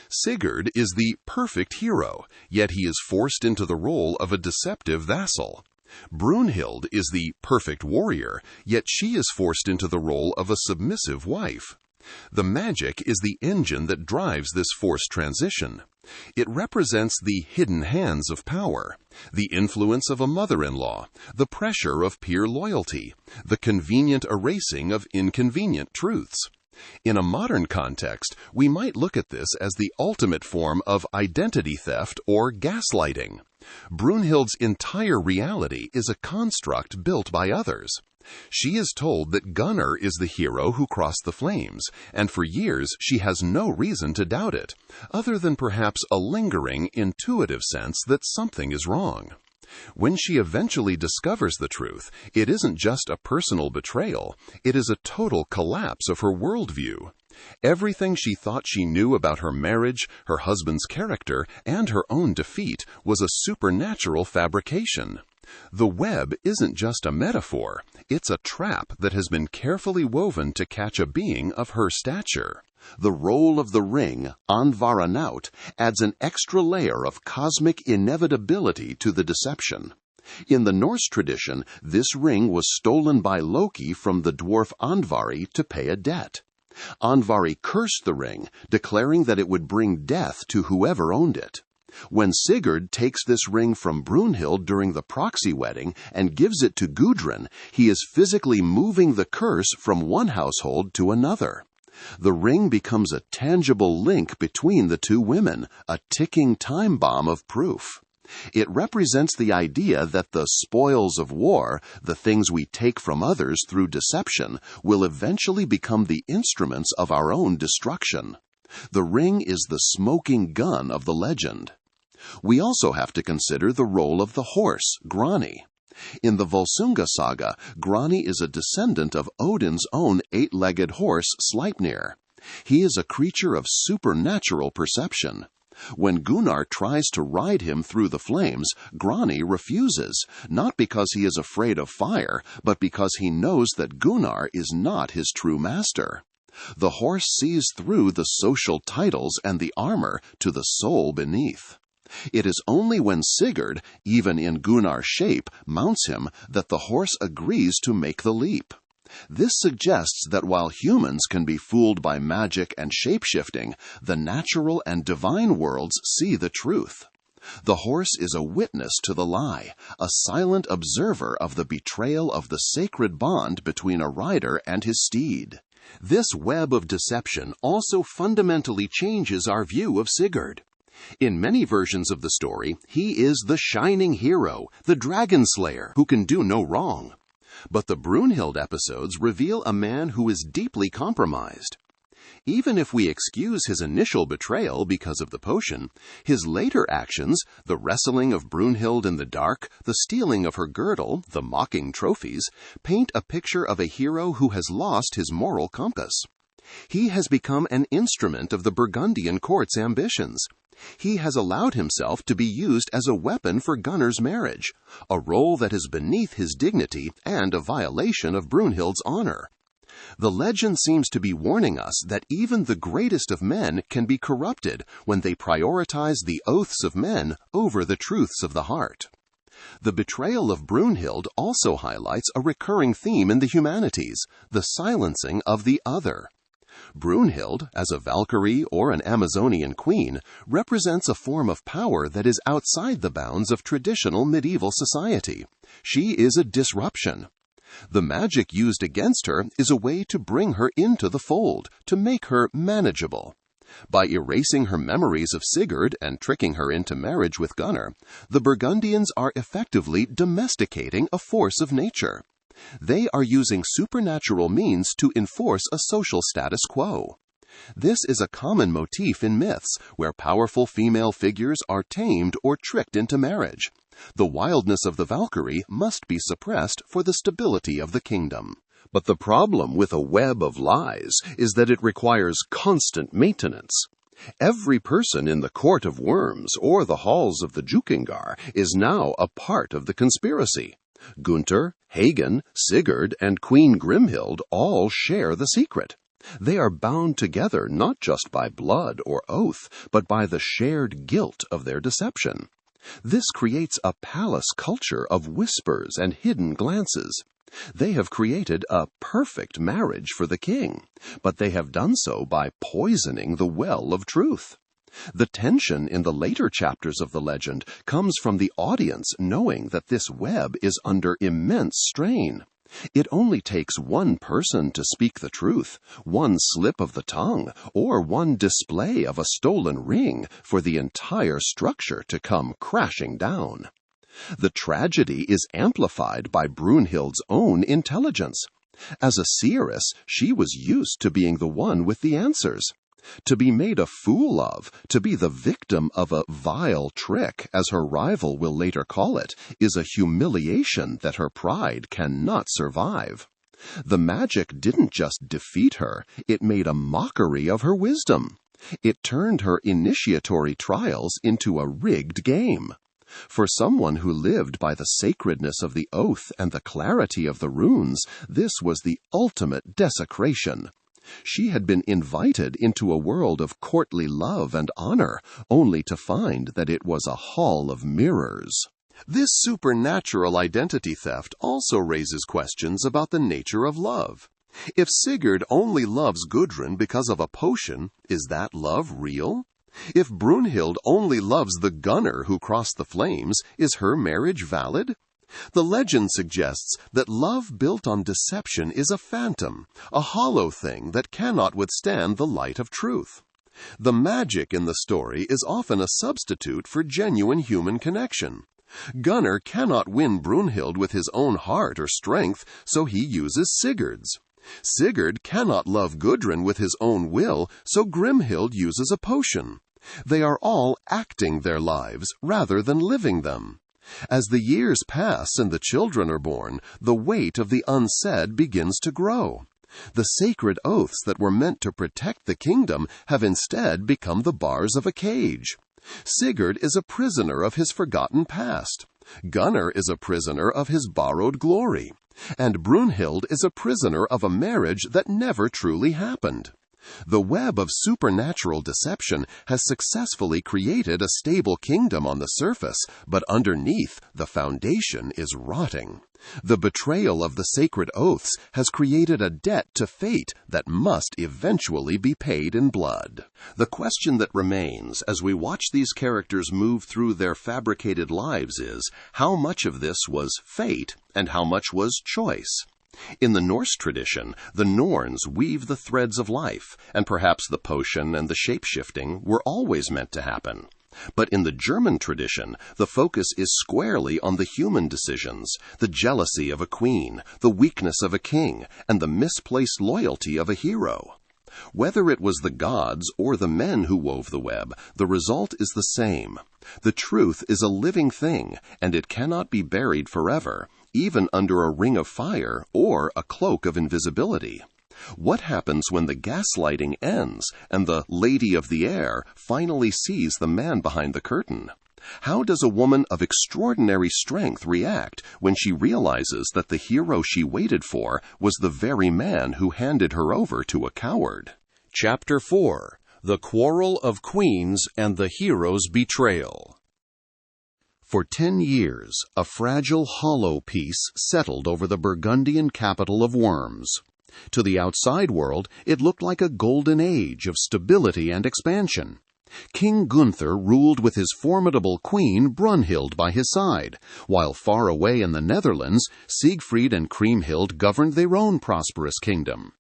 Sigurd is the perfect hero, yet he is forced into the role of a deceptive vassal. Brunhild is the perfect warrior, yet she is forced into the role of a submissive wife. The magic is the engine that drives this forced transition. It represents the hidden hands of power, the influence of a mother-in-law, the pressure of peer loyalty, the convenient erasing of inconvenient truths. In a modern context, we might look at this as the ultimate form of identity theft or gaslighting. Brunhild's entire reality is a construct built by others. She is told that Gunnar is the hero who crossed the flames, and for years she has no reason to doubt it, other than perhaps a lingering, intuitive sense that something is wrong. When she eventually discovers the truth, it isn't just a personal betrayal, it is a total collapse of her worldview. Everything she thought she knew about her marriage, her husband's character, and her own defeat was a supernatural fabrication. The web isn't just a metaphor, it's a trap that has been carefully woven to catch a being of her stature. The role of the ring, Andvaranaut, adds an extra layer of cosmic inevitability to the deception. In the Norse tradition, this ring was stolen by Loki from the dwarf Andvari to pay a debt. Andvari cursed the ring, declaring that it would bring death to whoever owned it. When Sigurd takes this ring from Brunhild during the proxy wedding and gives it to Gudrun, he is physically moving the curse from one household to another. The ring becomes a tangible link between the two women, a ticking time bomb of proof. It represents the idea that the spoils of war, the things we take from others through deception, will eventually become the instruments of our own destruction. The ring is the smoking gun of the legend. We also have to consider the role of the horse, Grani. In the Volsunga saga, Grani is a descendant of Odin's own eight-legged horse, Sleipnir. He is a creature of supernatural perception. When Gunnar tries to ride him through the flames, Grani refuses, not because he is afraid of fire, but because he knows that Gunnar is not his true master. The horse sees through the social titles and the armor to the soul beneath. It is only when Sigurd, even in Gunnar's shape, mounts him that the horse agrees to make the leap. This suggests that while humans can be fooled by magic and shape-shifting, the natural and divine worlds see the truth. The horse is a witness to the lie, a silent observer of the betrayal of the sacred bond between a rider and his steed. This web of deception also fundamentally changes our view of Sigurd. In many versions of the story, he is the shining hero, the dragon slayer, who can do no wrong. But the Brunhild episodes reveal a man who is deeply compromised. Even if we excuse his initial betrayal because of the potion, his later actions, the wrestling of Brunhild in the dark, the stealing of her girdle, the mocking trophies, paint a picture of a hero who has lost his moral compass. He has become an instrument of the Burgundian court's ambitions. He has allowed himself to be used as a weapon for Gunnar's marriage, a role that is beneath his dignity and a violation of Brunhild's honor. The legend seems to be warning us that even the greatest of men can be corrupted when they prioritize the oaths of men over the truths of the heart. The betrayal of Brunhild also highlights a recurring theme in the humanities, the silencing of the other. Brunhild, as a Valkyrie or an Amazonian queen, represents a form of power that is outside the bounds of traditional medieval society. She is a disruption. The magic used against her is a way to bring her into the fold, to make her manageable. By erasing her memories of Sigurd and tricking her into marriage with Gunnar, the Burgundians are effectively domesticating a force of nature. They are using supernatural means to enforce a social status quo. This is a common motif in myths where powerful female figures are tamed or tricked into marriage. The wildness of the Valkyrie must be suppressed for the stability of the kingdom. But the problem with a web of lies is that it requires constant maintenance. Every person in the court of worms or the halls of the Jukingar is now a part of the conspiracy. Gunther, Hagen, Sigurd, and Queen Grimhild all share the secret. They are bound together not just by blood or oath, but by the shared guilt of their deception. This creates a palace culture of whispers and hidden glances. They have created a perfect marriage for the king, but they have done so by poisoning the well of truth. The tension in the later chapters of the legend comes from the audience knowing that this web is under immense strain. It only takes one person to speak the truth, one slip of the tongue, or one display of a stolen ring for the entire structure to come crashing down. The tragedy is amplified by Brunhild's own intelligence. As a seeress, she was used to being the one with the answers. To be made a fool of, to be the victim of a vile trick, as her rival will later call it, is a humiliation that her pride cannot survive. The magic didn't just defeat her, it made a mockery of her wisdom. It turned her initiatory trials into a rigged game. For someone who lived by the sacredness of the oath and the clarity of the runes, this was the ultimate desecration. She had been invited into a world of courtly love and honor, only to find that it was a hall of mirrors. This supernatural identity theft also raises questions about the nature of love. If Sigurd only loves Gudrun because of a potion, is that love real? If Brunhild only loves the gunner who crossed the flames, is her marriage valid? The legend suggests that love built on deception is a phantom, a hollow thing that cannot withstand the light of truth. The magic in the story is often a substitute for genuine human connection. Gunnar cannot win Brunhild with his own heart or strength, so he uses Sigurd's. Sigurd cannot love Gudrun with his own will, so Grimhild uses a potion. They are all acting their lives rather than living them. As the years pass and the children are born, the weight of the unsaid begins to grow. The sacred oaths that were meant to protect the kingdom have instead become the bars of a cage. Sigurd is a prisoner of his forgotten past. Gunnar is a prisoner of his borrowed glory. And Brunhild is a prisoner of a marriage that never truly happened. The web of supernatural deception has successfully created a stable kingdom on the surface, but underneath, the foundation is rotting. The betrayal of the sacred oaths has created a debt to fate that must eventually be paid in blood. The question that remains as we watch these characters move through their fabricated lives is, how much of this was fate and how much was choice? In the Norse tradition, the Norns weave the threads of life, and perhaps the potion and the shape-shifting were always meant to happen. But in the German tradition, the focus is squarely on the human decisions, the jealousy of a queen, the weakness of a king, and the misplaced loyalty of a hero. Whether it was the gods or the men who wove the web, the result is the same. The truth is a living thing, and it cannot be buried forever, even under a ring of fire or a cloak of invisibility. What happens when the gaslighting ends and the lady of the air finally sees the man behind the curtain? How does a woman of extraordinary strength react when she realizes that the hero she waited for was the very man who handed her over to a coward? Chapter 4: The Quarrel of Queens and the Hero's Betrayal. For 10 years, a fragile hollow peace settled over the Burgundian capital of Worms. To the outside world, it looked like a golden age of stability and expansion. King Gunther ruled with his formidable queen Brunhild by his side, while far away in the Netherlands, Siegfried and Kriemhild governed their own prosperous kingdom.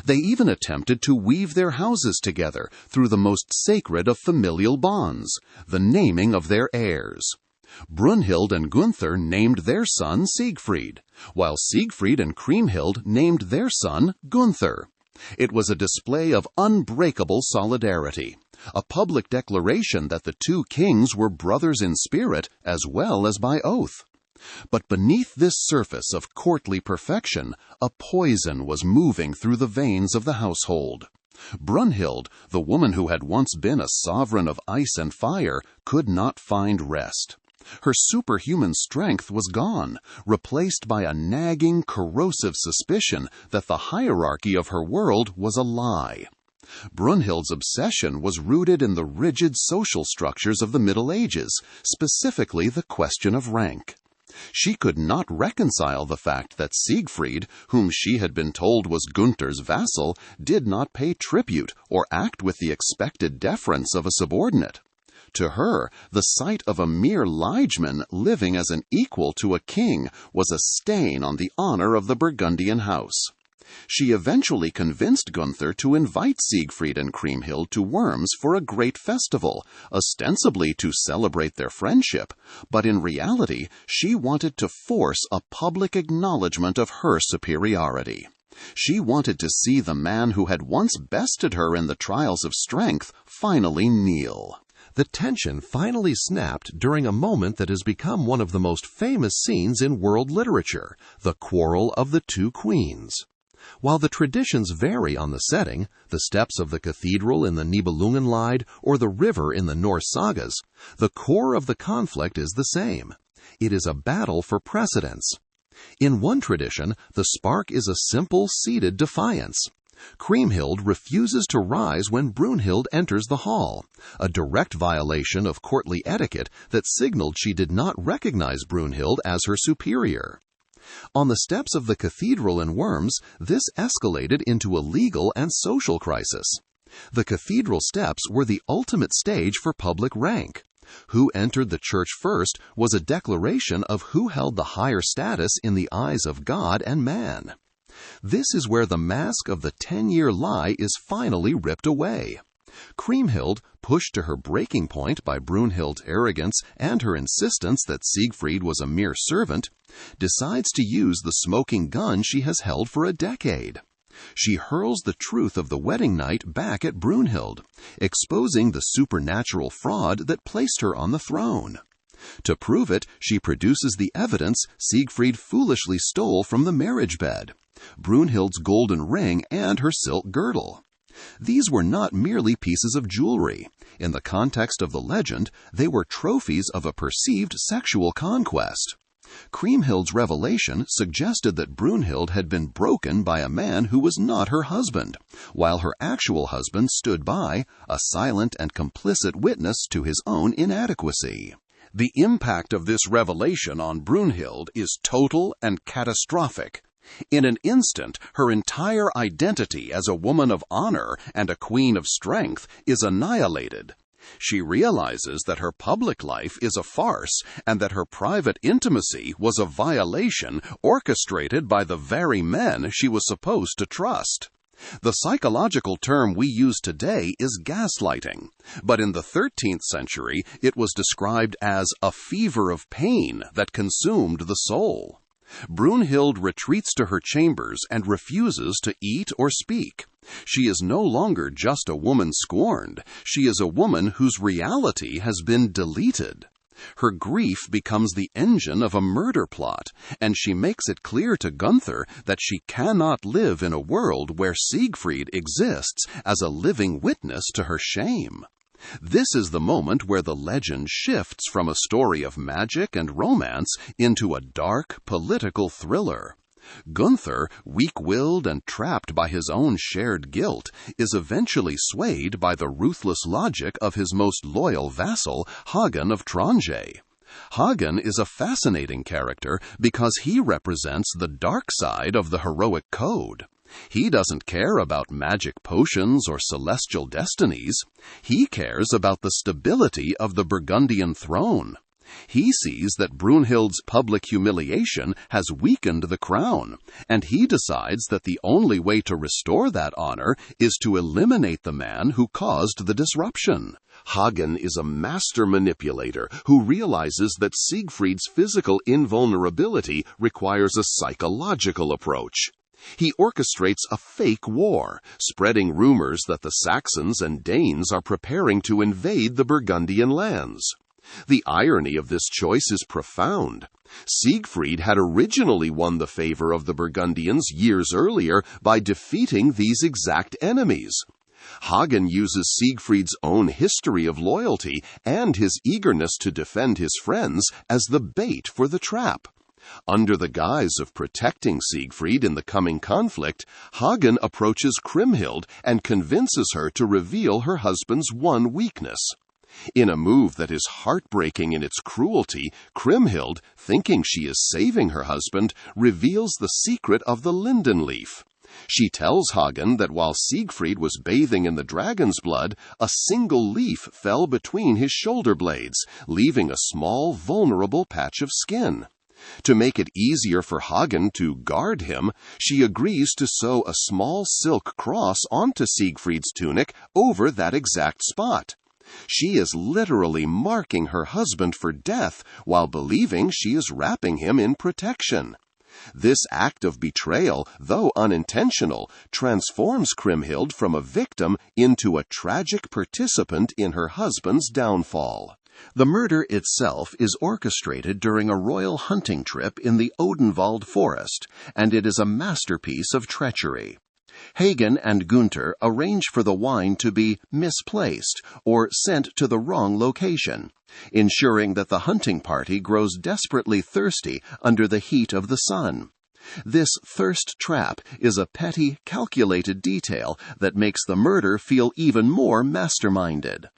They even attempted to weave their houses together through the most sacred of familial bonds, the naming of their heirs. Brunhild and Gunther named their son Siegfried, while Siegfried and Kriemhild named their son Gunther. It was a display of unbreakable solidarity, a public declaration that the two kings were brothers in spirit as well as by oath. But beneath this surface of courtly perfection, a poison was moving through the veins of the household. Brunhild, the woman who had once been a sovereign of ice and fire, could not find rest. Her superhuman strength was gone, replaced by a nagging, corrosive suspicion that the hierarchy of her world was a lie. Brunhild's obsession was rooted in the rigid social structures of the Middle Ages, specifically the question of rank. She could not reconcile the fact that Siegfried, whom she had been told was Gunther's vassal, did not pay tribute or act with the expected deference of a subordinate. To her, the sight of a mere liegeman living as an equal to a king was a stain on the honor of the Burgundian house. She eventually convinced Gunther to invite Siegfried and Kriemhild to Worms for a great festival, ostensibly to celebrate their friendship, but in reality she wanted to force a public acknowledgement of her superiority. She wanted to see the man who had once bested her in the trials of strength finally kneel. The tension finally snapped during a moment that has become one of the most famous scenes in world literature, the Quarrel of the Two Queens. While the traditions vary on the setting, the steps of the cathedral in the Nibelungenlied or the river in the Norse sagas, the core of the conflict is the same. It is a battle for precedence. In one tradition, the spark is a simple, seated defiance. Kriemhild refuses to rise when Brunhild enters the hall, a direct violation of courtly etiquette that signaled she did not recognize Brunhild as her superior. On the steps of the cathedral in Worms, this escalated into a legal and social crisis. The cathedral steps were the ultimate stage for public rank. Who entered the church first was a declaration of who held the higher status in the eyes of God and man. This is where the mask of the 10-year lie is finally ripped away. Kriemhild, pushed to her breaking point by Brunhild's arrogance and her insistence that Siegfried was a mere servant, decides to use the smoking gun she has held for a decade. She hurls the truth of the wedding night back at Brunhild, exposing the supernatural fraud that placed her on the throne. To prove it, she produces the evidence Siegfried foolishly stole from the marriage bed: Brunhild's golden ring and her silk girdle. These were not merely pieces of jewelry. In the context of the legend, they were trophies of a perceived sexual conquest. Kriemhild's revelation suggested that Brunhild had been broken by a man who was not her husband, while her actual husband stood by, a silent and complicit witness to his own inadequacy. The impact of this revelation on Brunhild is total and catastrophic. In an instant, her entire identity as a woman of honor and a queen of strength is annihilated. She realizes that her public life is a farce and that her private intimacy was a violation orchestrated by the very men she was supposed to trust. The psychological term we use today is gaslighting, but in the 13th century it was described as a fever of pain that consumed the soul. Brunhild retreats to her chambers and refuses to eat or speak. She is no longer just a woman scorned. She is a woman whose reality has been deleted. Her grief becomes the engine of a murder plot, and she makes it clear to Gunther that she cannot live in a world where Siegfried exists as a living witness to her shame. This is the moment where the legend shifts from a story of magic and romance into a dark, political thriller. Gunther, weak-willed and trapped by his own shared guilt, is eventually swayed by the ruthless logic of his most loyal vassal, Hagen of Tronje. Hagen is a fascinating character because he represents the dark side of the heroic code. He doesn't care about magic potions or celestial destinies. He cares about the stability of the Burgundian throne. He sees that Brunhild's public humiliation has weakened the crown, and he decides that the only way to restore that honor is to eliminate the man who caused the disruption. Hagen is a master manipulator who realizes that Siegfried's physical invulnerability requires a psychological approach. He orchestrates a fake war, spreading rumors that the Saxons and Danes are preparing to invade the Burgundian lands. The irony of this choice is profound. Siegfried had originally won the favor of the Burgundians years earlier by defeating these exact enemies. Hagen uses Siegfried's own history of loyalty and his eagerness to defend his friends as the bait for the trap. Under the guise of protecting Siegfried in the coming conflict, Hagen approaches Kriemhild and convinces her to reveal her husband's one weakness. In a move that is heartbreaking in its cruelty, Kriemhild, thinking she is saving her husband, reveals the secret of the linden leaf. She tells Hagen that while Siegfried was bathing in the dragon's blood, a single leaf fell between his shoulder blades, leaving a small, vulnerable patch of skin. To make it easier for Hagen to guard him, she agrees to sew a small silk cross onto Siegfried's tunic over that exact spot. She is literally marking her husband for death while believing she is wrapping him in protection. This act of betrayal, though unintentional, transforms Kriemhild from a victim into a tragic participant in her husband's downfall. The murder itself is orchestrated during a royal hunting trip in the Odenwald forest, and it is a masterpiece of treachery. Hagen and Gunther arrange for the wine to be misplaced or sent to the wrong location, ensuring that the hunting party grows desperately thirsty under the heat of the sun. This thirst trap is a petty, calculated detail that makes the murder feel even more masterminded.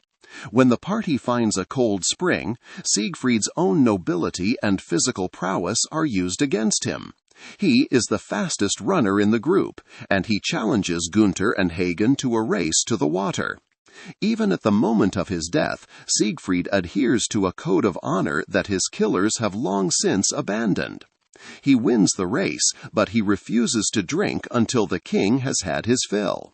When the party finds a cold spring, Siegfried's own nobility and physical prowess are used against him. He is the fastest runner in the group, and he challenges Gunther and Hagen to a race to the water. Even at the moment of his death, Siegfried adheres to a code of honor that his killers have long since abandoned. He wins the race, but he refuses to drink until the king has had his fill.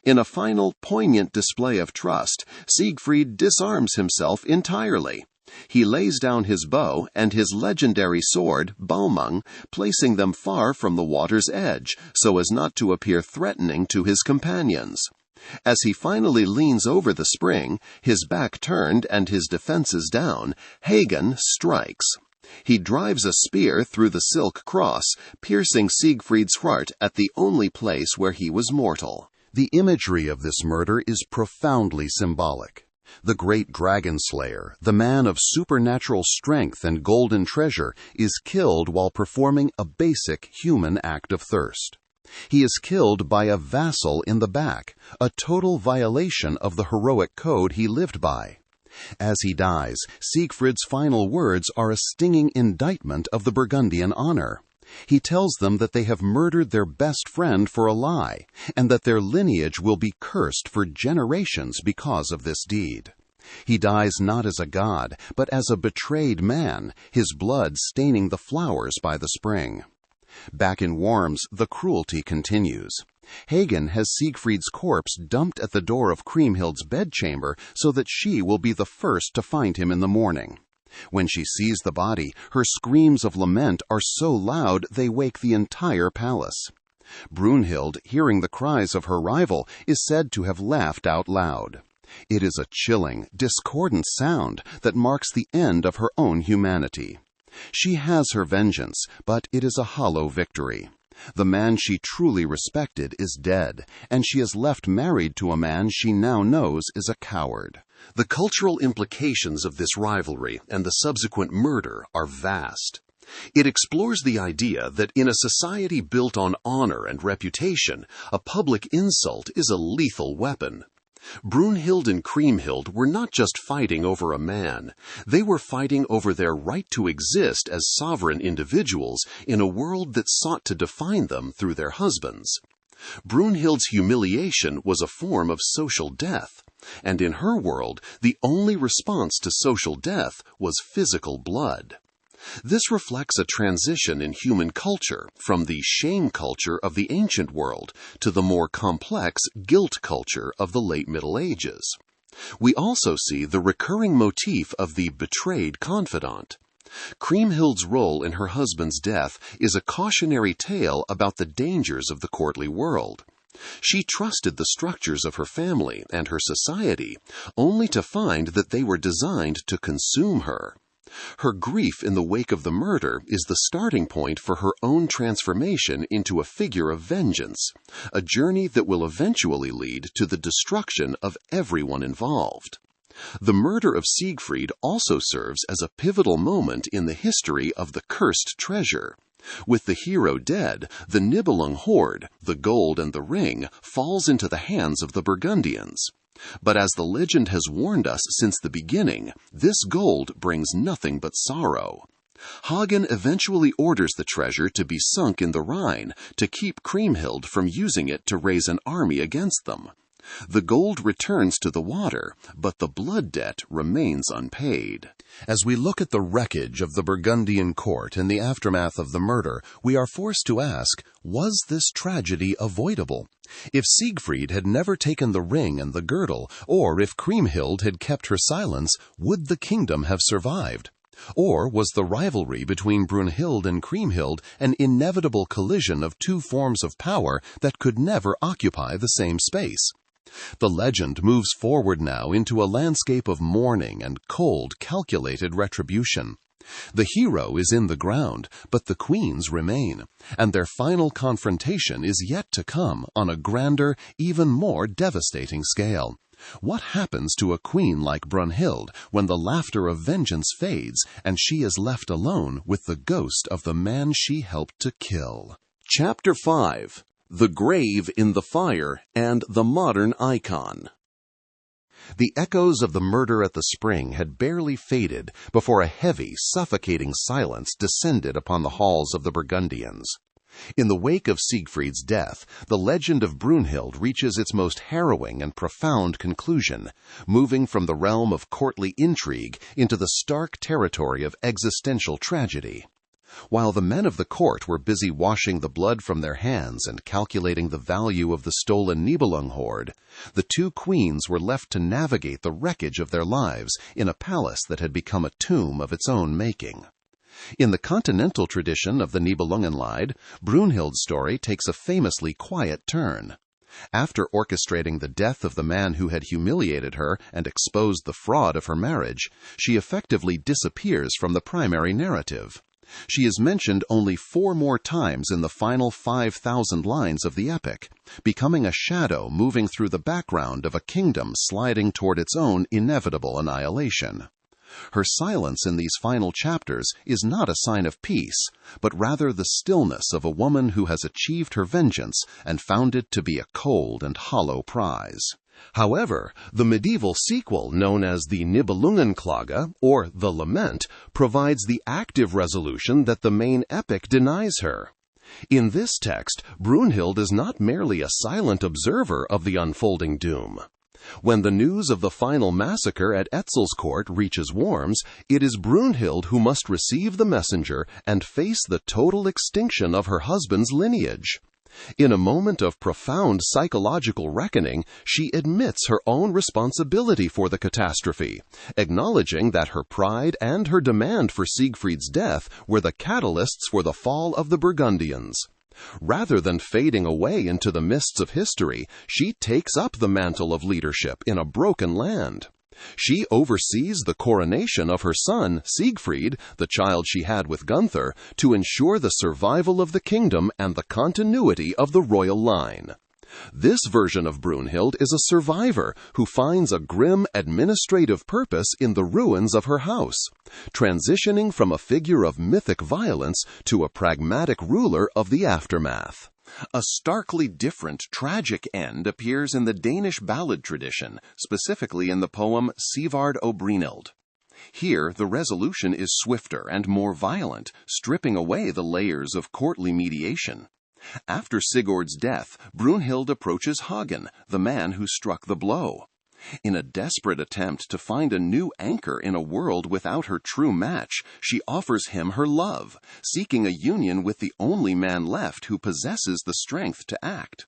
In a final, poignant display of trust, Siegfried disarms himself entirely. He lays down his bow and his legendary sword, Balmung, placing them far from the water's edge, so as not to appear threatening to his companions. As he finally leans over the spring, his back turned and his defenses down, Hagen strikes. He drives a spear through the silk cross, piercing Siegfried's heart at the only place where he was mortal. The imagery of this murder is profoundly symbolic. The great dragon slayer, the man of supernatural strength and golden treasure, is killed while performing a basic human act of thirst. He is killed by a vassal in the back, a total violation of the heroic code he lived by. As he dies, Siegfried's final words are a stinging indictment of the Burgundian honor. He tells them that they have murdered their best friend for a lie, and that their lineage will be cursed for generations because of this deed. He dies not as a god, but as a betrayed man, his blood staining the flowers by the spring. Back in Worms, the cruelty continues. Hagen has Siegfried's corpse dumped at the door of Kriemhild's bedchamber so that she will be the first to find him in the morning. When she sees the body, her screams of lament are so loud they wake the entire palace. Brunhild, hearing the cries of her rival, is said to have laughed out loud. It is a chilling, discordant sound that marks the end of her own humanity. She has her vengeance, but it is a hollow victory. The man she truly respected is dead, and she is left married to a man she now knows is a coward. The cultural implications of this rivalry and the subsequent murder are vast. It explores the idea that in a society built on honor and reputation, a public insult is a lethal weapon. Brunhild and Kriemhild were not just fighting over a man. They were fighting over their right to exist as sovereign individuals in a world that sought to define them through their husbands. Brunhild's humiliation was a form of social death, and in her world, the only response to social death was physical blood. This reflects a transition in human culture from the shame culture of the ancient world to the more complex guilt culture of the late Middle Ages. We also see the recurring motif of the betrayed confidant. Kriemhild's role in her husband's death is a cautionary tale about the dangers of the courtly world. She trusted the structures of her family and her society, only to find that they were designed to consume her. Her grief in the wake of the murder is the starting point for her own transformation into a figure of vengeance, a journey that will eventually lead to the destruction of everyone involved. The murder of Siegfried also serves as a pivotal moment in the history of the cursed treasure. With the hero dead, the Nibelung hoard, the gold and the ring, falls into the hands of the Burgundians. But as the legend has warned us since the beginning, this gold brings nothing but sorrow. Hagen eventually orders the treasure to be sunk in the Rhine to keep Kriemhild from using it to raise an army against them. The gold returns to the water, but the blood debt remains unpaid. As we look at the wreckage of the Burgundian court in the aftermath of the murder, we are forced to ask, was this tragedy avoidable? If Siegfried had never taken the ring and the girdle, or if Kriemhild had kept her silence, would the kingdom have survived? Or was the rivalry between Brunhild and Kriemhild an inevitable collision of two forms of power that could never occupy the same space? The legend moves forward now into a landscape of mourning and cold, calculated retribution. The hero is in the ground, but the queens remain, and their final confrontation is yet to come on a grander, even more devastating scale. What happens to a queen like Brunhild when the laughter of vengeance fades and she is left alone with the ghost of the man she helped to kill? Chapter 5: The Grave in the Fire and the Modern Icon. The echoes of the murder at the spring had barely faded before a heavy, suffocating silence descended upon the halls of the Burgundians. In the wake of Siegfried's death, the legend of Brunhild reaches its most harrowing and profound conclusion, moving from the realm of courtly intrigue into the stark territory of existential tragedy. While the men of the court were busy washing the blood from their hands and calculating the value of the stolen Nibelung hoard, the two queens were left to navigate the wreckage of their lives in a palace that had become a tomb of its own making. In the continental tradition of the Nibelungenlied, Brunhild's story takes a famously quiet turn. After orchestrating the death of the man who had humiliated her and exposed the fraud of her marriage, she effectively disappears from the primary narrative. She is mentioned only 4 more times in the final 5,000 lines of the epic, becoming a shadow moving through the background of a kingdom sliding toward its own inevitable annihilation. Her silence in these final chapters is not a sign of peace, but rather the stillness of a woman who has achieved her vengeance and found it to be a cold and hollow prize. However, the medieval sequel known as the Nibelungenklage, or the Lament, provides the active resolution that the main epic denies her. In this text, Brunhild is not merely a silent observer of the unfolding doom. When the news of the final massacre at Etzel's court reaches Worms, it is Brunhild who must receive the messenger and face the total extinction of her husband's lineage. In a moment of profound psychological reckoning, she admits her own responsibility for the catastrophe, acknowledging that her pride and her demand for Siegfried's death were the catalysts for the fall of the Burgundians. Rather than fading away into the mists of history, she takes up the mantle of leadership in a broken land. She oversees the coronation of her son, Siegfried, the child she had with Gunther, to ensure the survival of the kingdom and the continuity of the royal line. This version of Brunhild is a survivor who finds a grim administrative purpose in the ruins of her house, transitioning from a figure of mythic violence to a pragmatic ruler of the aftermath. A starkly different, tragic end appears in the Danish ballad tradition, specifically in the poem Saga of Brunhild. Here, the resolution is swifter and more violent, stripping away the layers of courtly mediation. After Sigurd's death, Brunhild approaches Hagen, the man who struck the blow. In a desperate attempt to find a new anchor in a world without her true match, she offers him her love, seeking a union with the only man left who possesses the strength to act.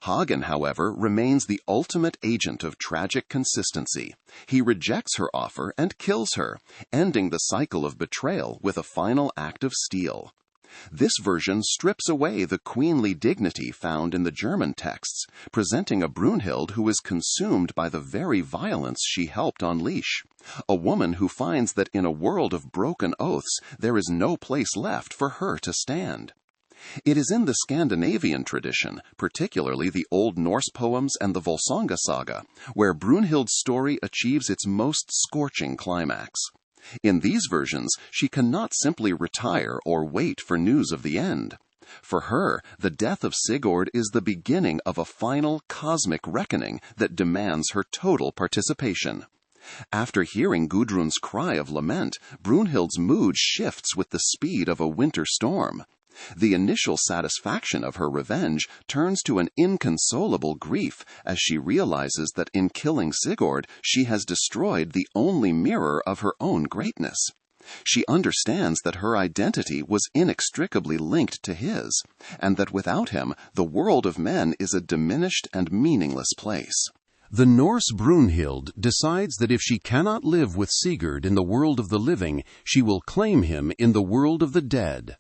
Hagen, however, remains the ultimate agent of tragic consistency. He rejects her offer and kills her, ending the cycle of betrayal with a final act of steel. This version strips away the queenly dignity found in the German texts, presenting a Brunhild who is consumed by the very violence she helped unleash, a woman who finds that in a world of broken oaths there is no place left for her to stand. It is in the Scandinavian tradition, particularly the Old Norse poems and the Volsunga saga, where Brunhild's story achieves its most scorching climax. In these versions, she cannot simply retire or wait for news of the end. For her, the death of Sigurd is the beginning of a final cosmic reckoning that demands her total participation. After hearing Gudrun's cry of lament, Brunhild's mood shifts with the speed of a winter storm. The initial satisfaction of her revenge turns to an inconsolable grief as she realizes that in killing Sigurd, she has destroyed the only mirror of her own greatness. She understands that her identity was inextricably linked to his, and that without him, the world of men is a diminished and meaningless place. The Norse Brunhild decides that if she cannot live with Sigurd in the world of the living, she will claim him in the world of the dead.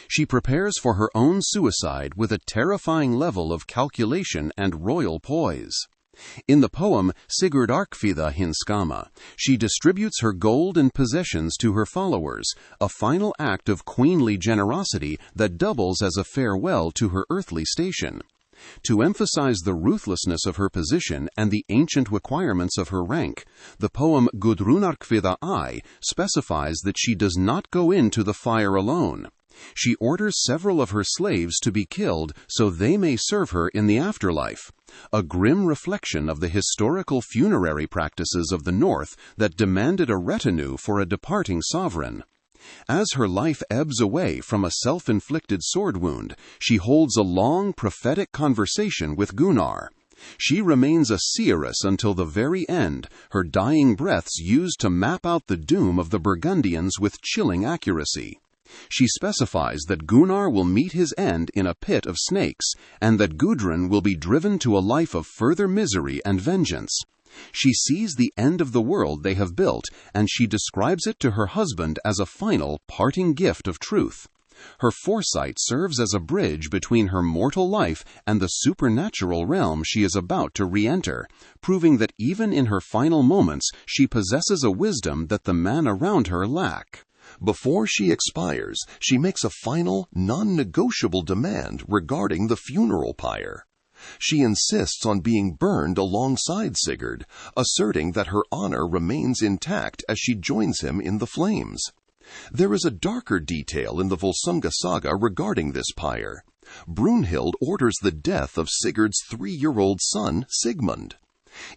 She prepares for her own suicide with a terrifying level of calculation and royal poise. In the poem Sigurd Arkfida hin Skama, she distributes her gold and possessions to her followers, a final act of queenly generosity that doubles as a farewell to her earthly station. To emphasize the ruthlessness of her position and the ancient requirements of her rank, the poem Gudrunarkvida I specifies that she does not go into the fire alone. She orders several of her slaves to be killed so they may serve her in the afterlife, a grim reflection of the historical funerary practices of the North that demanded a retinue for a departing sovereign. As her life ebbs away from a self-inflicted sword wound, she holds a long prophetic conversation with Gunnar. She remains a seeress until the very end, her dying breaths used to map out the doom of the Burgundians with chilling accuracy. She specifies that Gunnar will meet his end in a pit of snakes, and that Gudrun will be driven to a life of further misery and vengeance. She sees the end of the world they have built, and she describes it to her husband as a final, parting gift of truth. Her foresight serves as a bridge between her mortal life and the supernatural realm she is about to re-enter, proving that even in her final moments she possesses a wisdom that the men around her lack. Before she expires, she makes a final, non-negotiable demand regarding the funeral pyre. She insists on being burned alongside Sigurd, asserting that her honor remains intact as she joins him in the flames. There is a darker detail in the Volsunga saga regarding this pyre. Brunhild orders the death of Sigurd's 3-year-old son, Sigmund.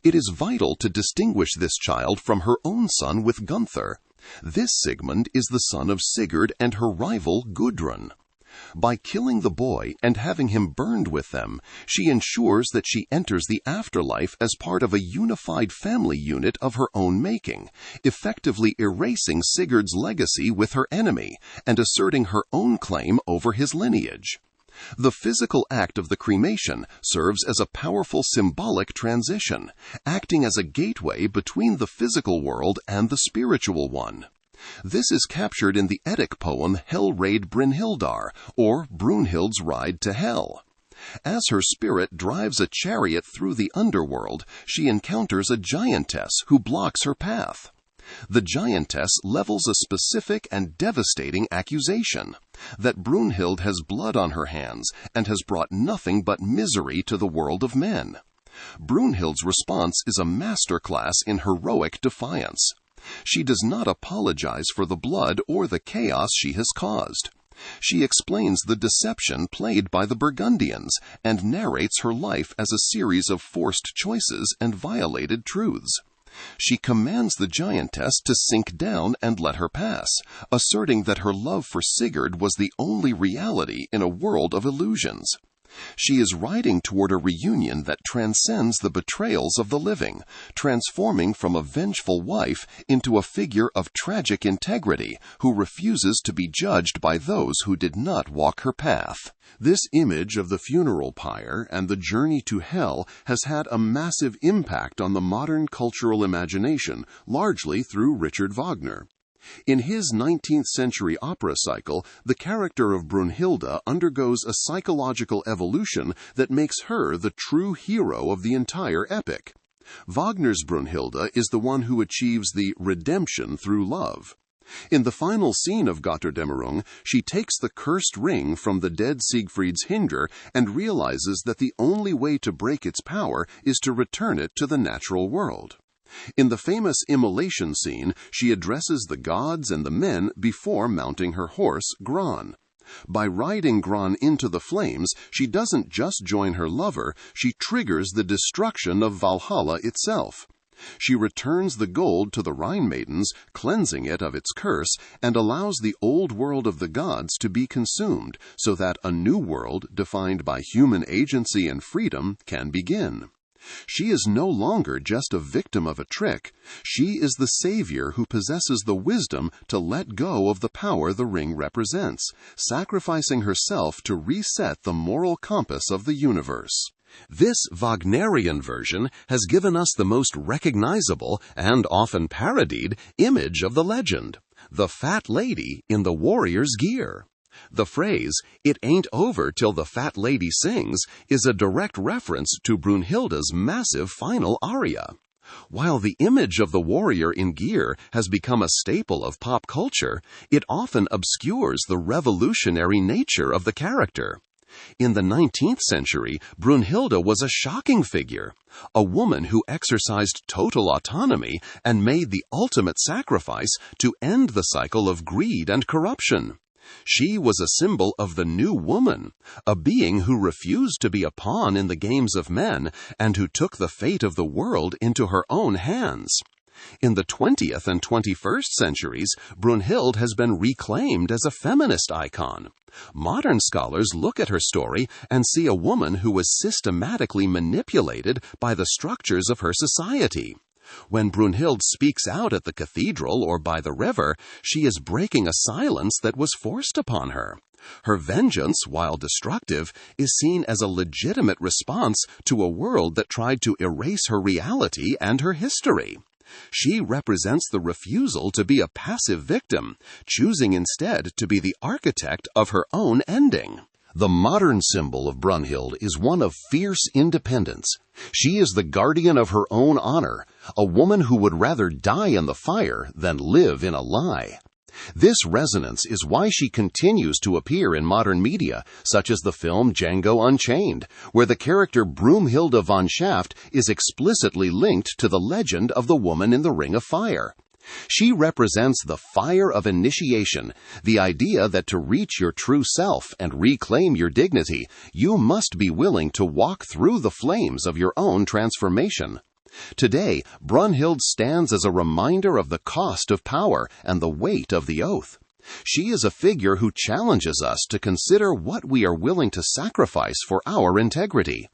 It is vital to distinguish this child from her own son with Gunther. This Sigmund is the son of Sigurd and her rival Gudrun. By killing the boy and having him burned with them, she ensures that she enters the afterlife as part of a unified family unit of her own making, effectively erasing Sigurd's legacy with her enemy and asserting her own claim over his lineage. The physical act of the cremation serves as a powerful symbolic transition, acting as a gateway between the physical world and the spiritual one. This is captured in the Eddic poem Hel-raid Brynhildar, or Brunhild's Ride to Hell. As her spirit drives a chariot through the underworld, she encounters a giantess who blocks her path. The giantess levels a specific and devastating accusation, that Brunhild has blood on her hands and has brought nothing but misery to the world of men. Brunhild's response is a masterclass in heroic defiance. She does not apologize for the blood or the chaos she has caused. She explains the deception played by the Burgundians and narrates her life as a series of forced choices and violated truths. She commands the giantess to sink down and let her pass, asserting that her love for Sigurd was the only reality in a world of illusions. She is riding toward a reunion that transcends the betrayals of the living, transforming from a vengeful wife into a figure of tragic integrity who refuses to be judged by those who did not walk her path. This image of the funeral pyre and the journey to hell has had a massive impact on the modern cultural imagination, largely through Richard Wagner. In his 19th-century opera cycle, the character of Brunhilde undergoes a psychological evolution that makes her the true hero of the entire epic. Wagner's Brunhilde is the one who achieves the redemption through love. In the final scene of Götterdämmerung, she takes the cursed ring from the dead Siegfried's hinder and realizes that the only way to break its power is to return it to the natural world. In the famous immolation scene, she addresses the gods and the men before mounting her horse, Gran. By riding Gran into the flames, she doesn't just join her lover, she triggers the destruction of Valhalla itself. She returns the gold to the Rhine maidens, cleansing it of its curse, and allows the old world of the gods to be consumed, so that a new world, defined by human agency and freedom, can begin. She is no longer just a victim of a trick. She is the savior who possesses the wisdom to let go of the power the ring represents, sacrificing herself to reset the moral compass of the universe. This Wagnerian version has given us the most recognizable and often parodied image of the legend, the fat lady in the warrior's gear. The phrase, "It ain't over till the fat lady sings," is a direct reference to Brunhilde's massive final aria. While the image of the warrior in gear has become a staple of pop culture, it often obscures the revolutionary nature of the character. In the 19th century, Brunhilde was a shocking figure, a woman who exercised total autonomy and made the ultimate sacrifice to end the cycle of greed and corruption. She was a symbol of the new woman, a being who refused to be a pawn in the games of men and who took the fate of the world into her own hands. In the 20th and 21st centuries, Brunhild has been reclaimed as a feminist icon. Modern scholars look at her story and see a woman who was systematically manipulated by the structures of her society. When Brunhild speaks out at the cathedral or by the river, she is breaking a silence that was forced upon her. Her vengeance, while destructive, is seen as a legitimate response to a world that tried to erase her reality and her history. She represents the refusal to be a passive victim, choosing instead to be the architect of her own ending. The modern symbol of Brunhild is one of fierce independence. She is the guardian of her own honor, a woman who would rather die in the fire than live in a lie. This resonance is why she continues to appear in modern media, such as the film Django Unchained, where the character Brunhilde von Schaft is explicitly linked to the legend of the woman in the Ring of Fire. She represents the fire of initiation, the idea that to reach your true self and reclaim your dignity, you must be willing to walk through the flames of your own transformation. Today, Brunhild stands as a reminder of the cost of power and the weight of the oath. She is a figure who challenges us to consider what we are willing to sacrifice for our integrity.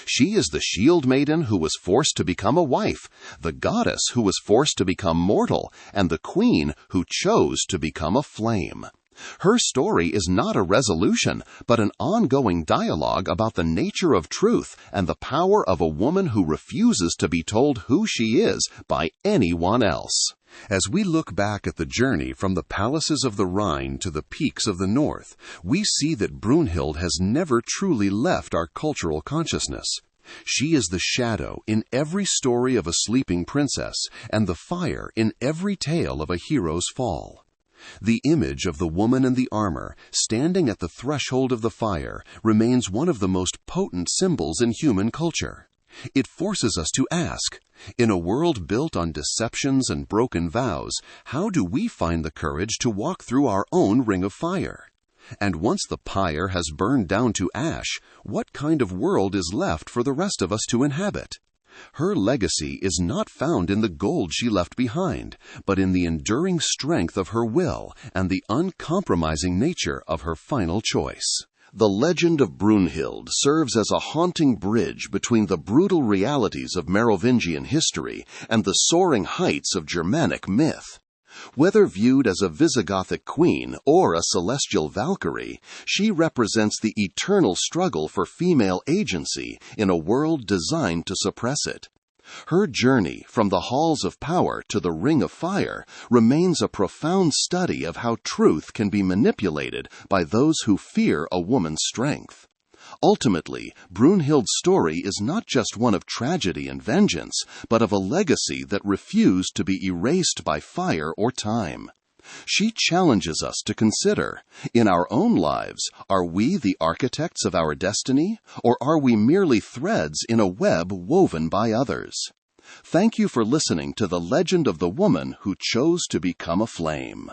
She is the shield maiden who was forced to become a wife, the goddess who was forced to become mortal, and the queen who chose to become a flame. Her story is not a resolution, but an ongoing dialogue about the nature of truth and the power of a woman who refuses to be told who she is by anyone else. As we look back at the journey from the palaces of the Rhine to the peaks of the north, we see that Brunhild has never truly left our cultural consciousness. She is the shadow in every story of a sleeping princess and the fire in every tale of a hero's fall. The image of the woman in the armor, standing at the threshold of the fire, remains one of the most potent symbols in human culture. It forces us to ask, in a world built on deceptions and broken vows, how do we find the courage to walk through our own ring of fire? And once the pyre has burned down to ash, what kind of world is left for the rest of us to inhabit? Her legacy is not found in the gold she left behind, but in the enduring strength of her will and the uncompromising nature of her final choice. The legend of Brunhild serves as a haunting bridge between the brutal realities of Merovingian history and the soaring heights of Germanic myth. Whether viewed as a Visigothic queen or a celestial Valkyrie, she represents the eternal struggle for female agency in a world designed to suppress it. Her journey from the halls of power to the ring of fire remains a profound study of how truth can be manipulated by those who fear a woman's strength. Ultimately, Brunhild's story is not just one of tragedy and vengeance, but of a legacy that refused to be erased by fire or time. She challenges us to consider, in our own lives, are we the architects of our destiny, or are we merely threads in a web woven by others? Thank you for listening to the legend of the woman who chose to become a flame.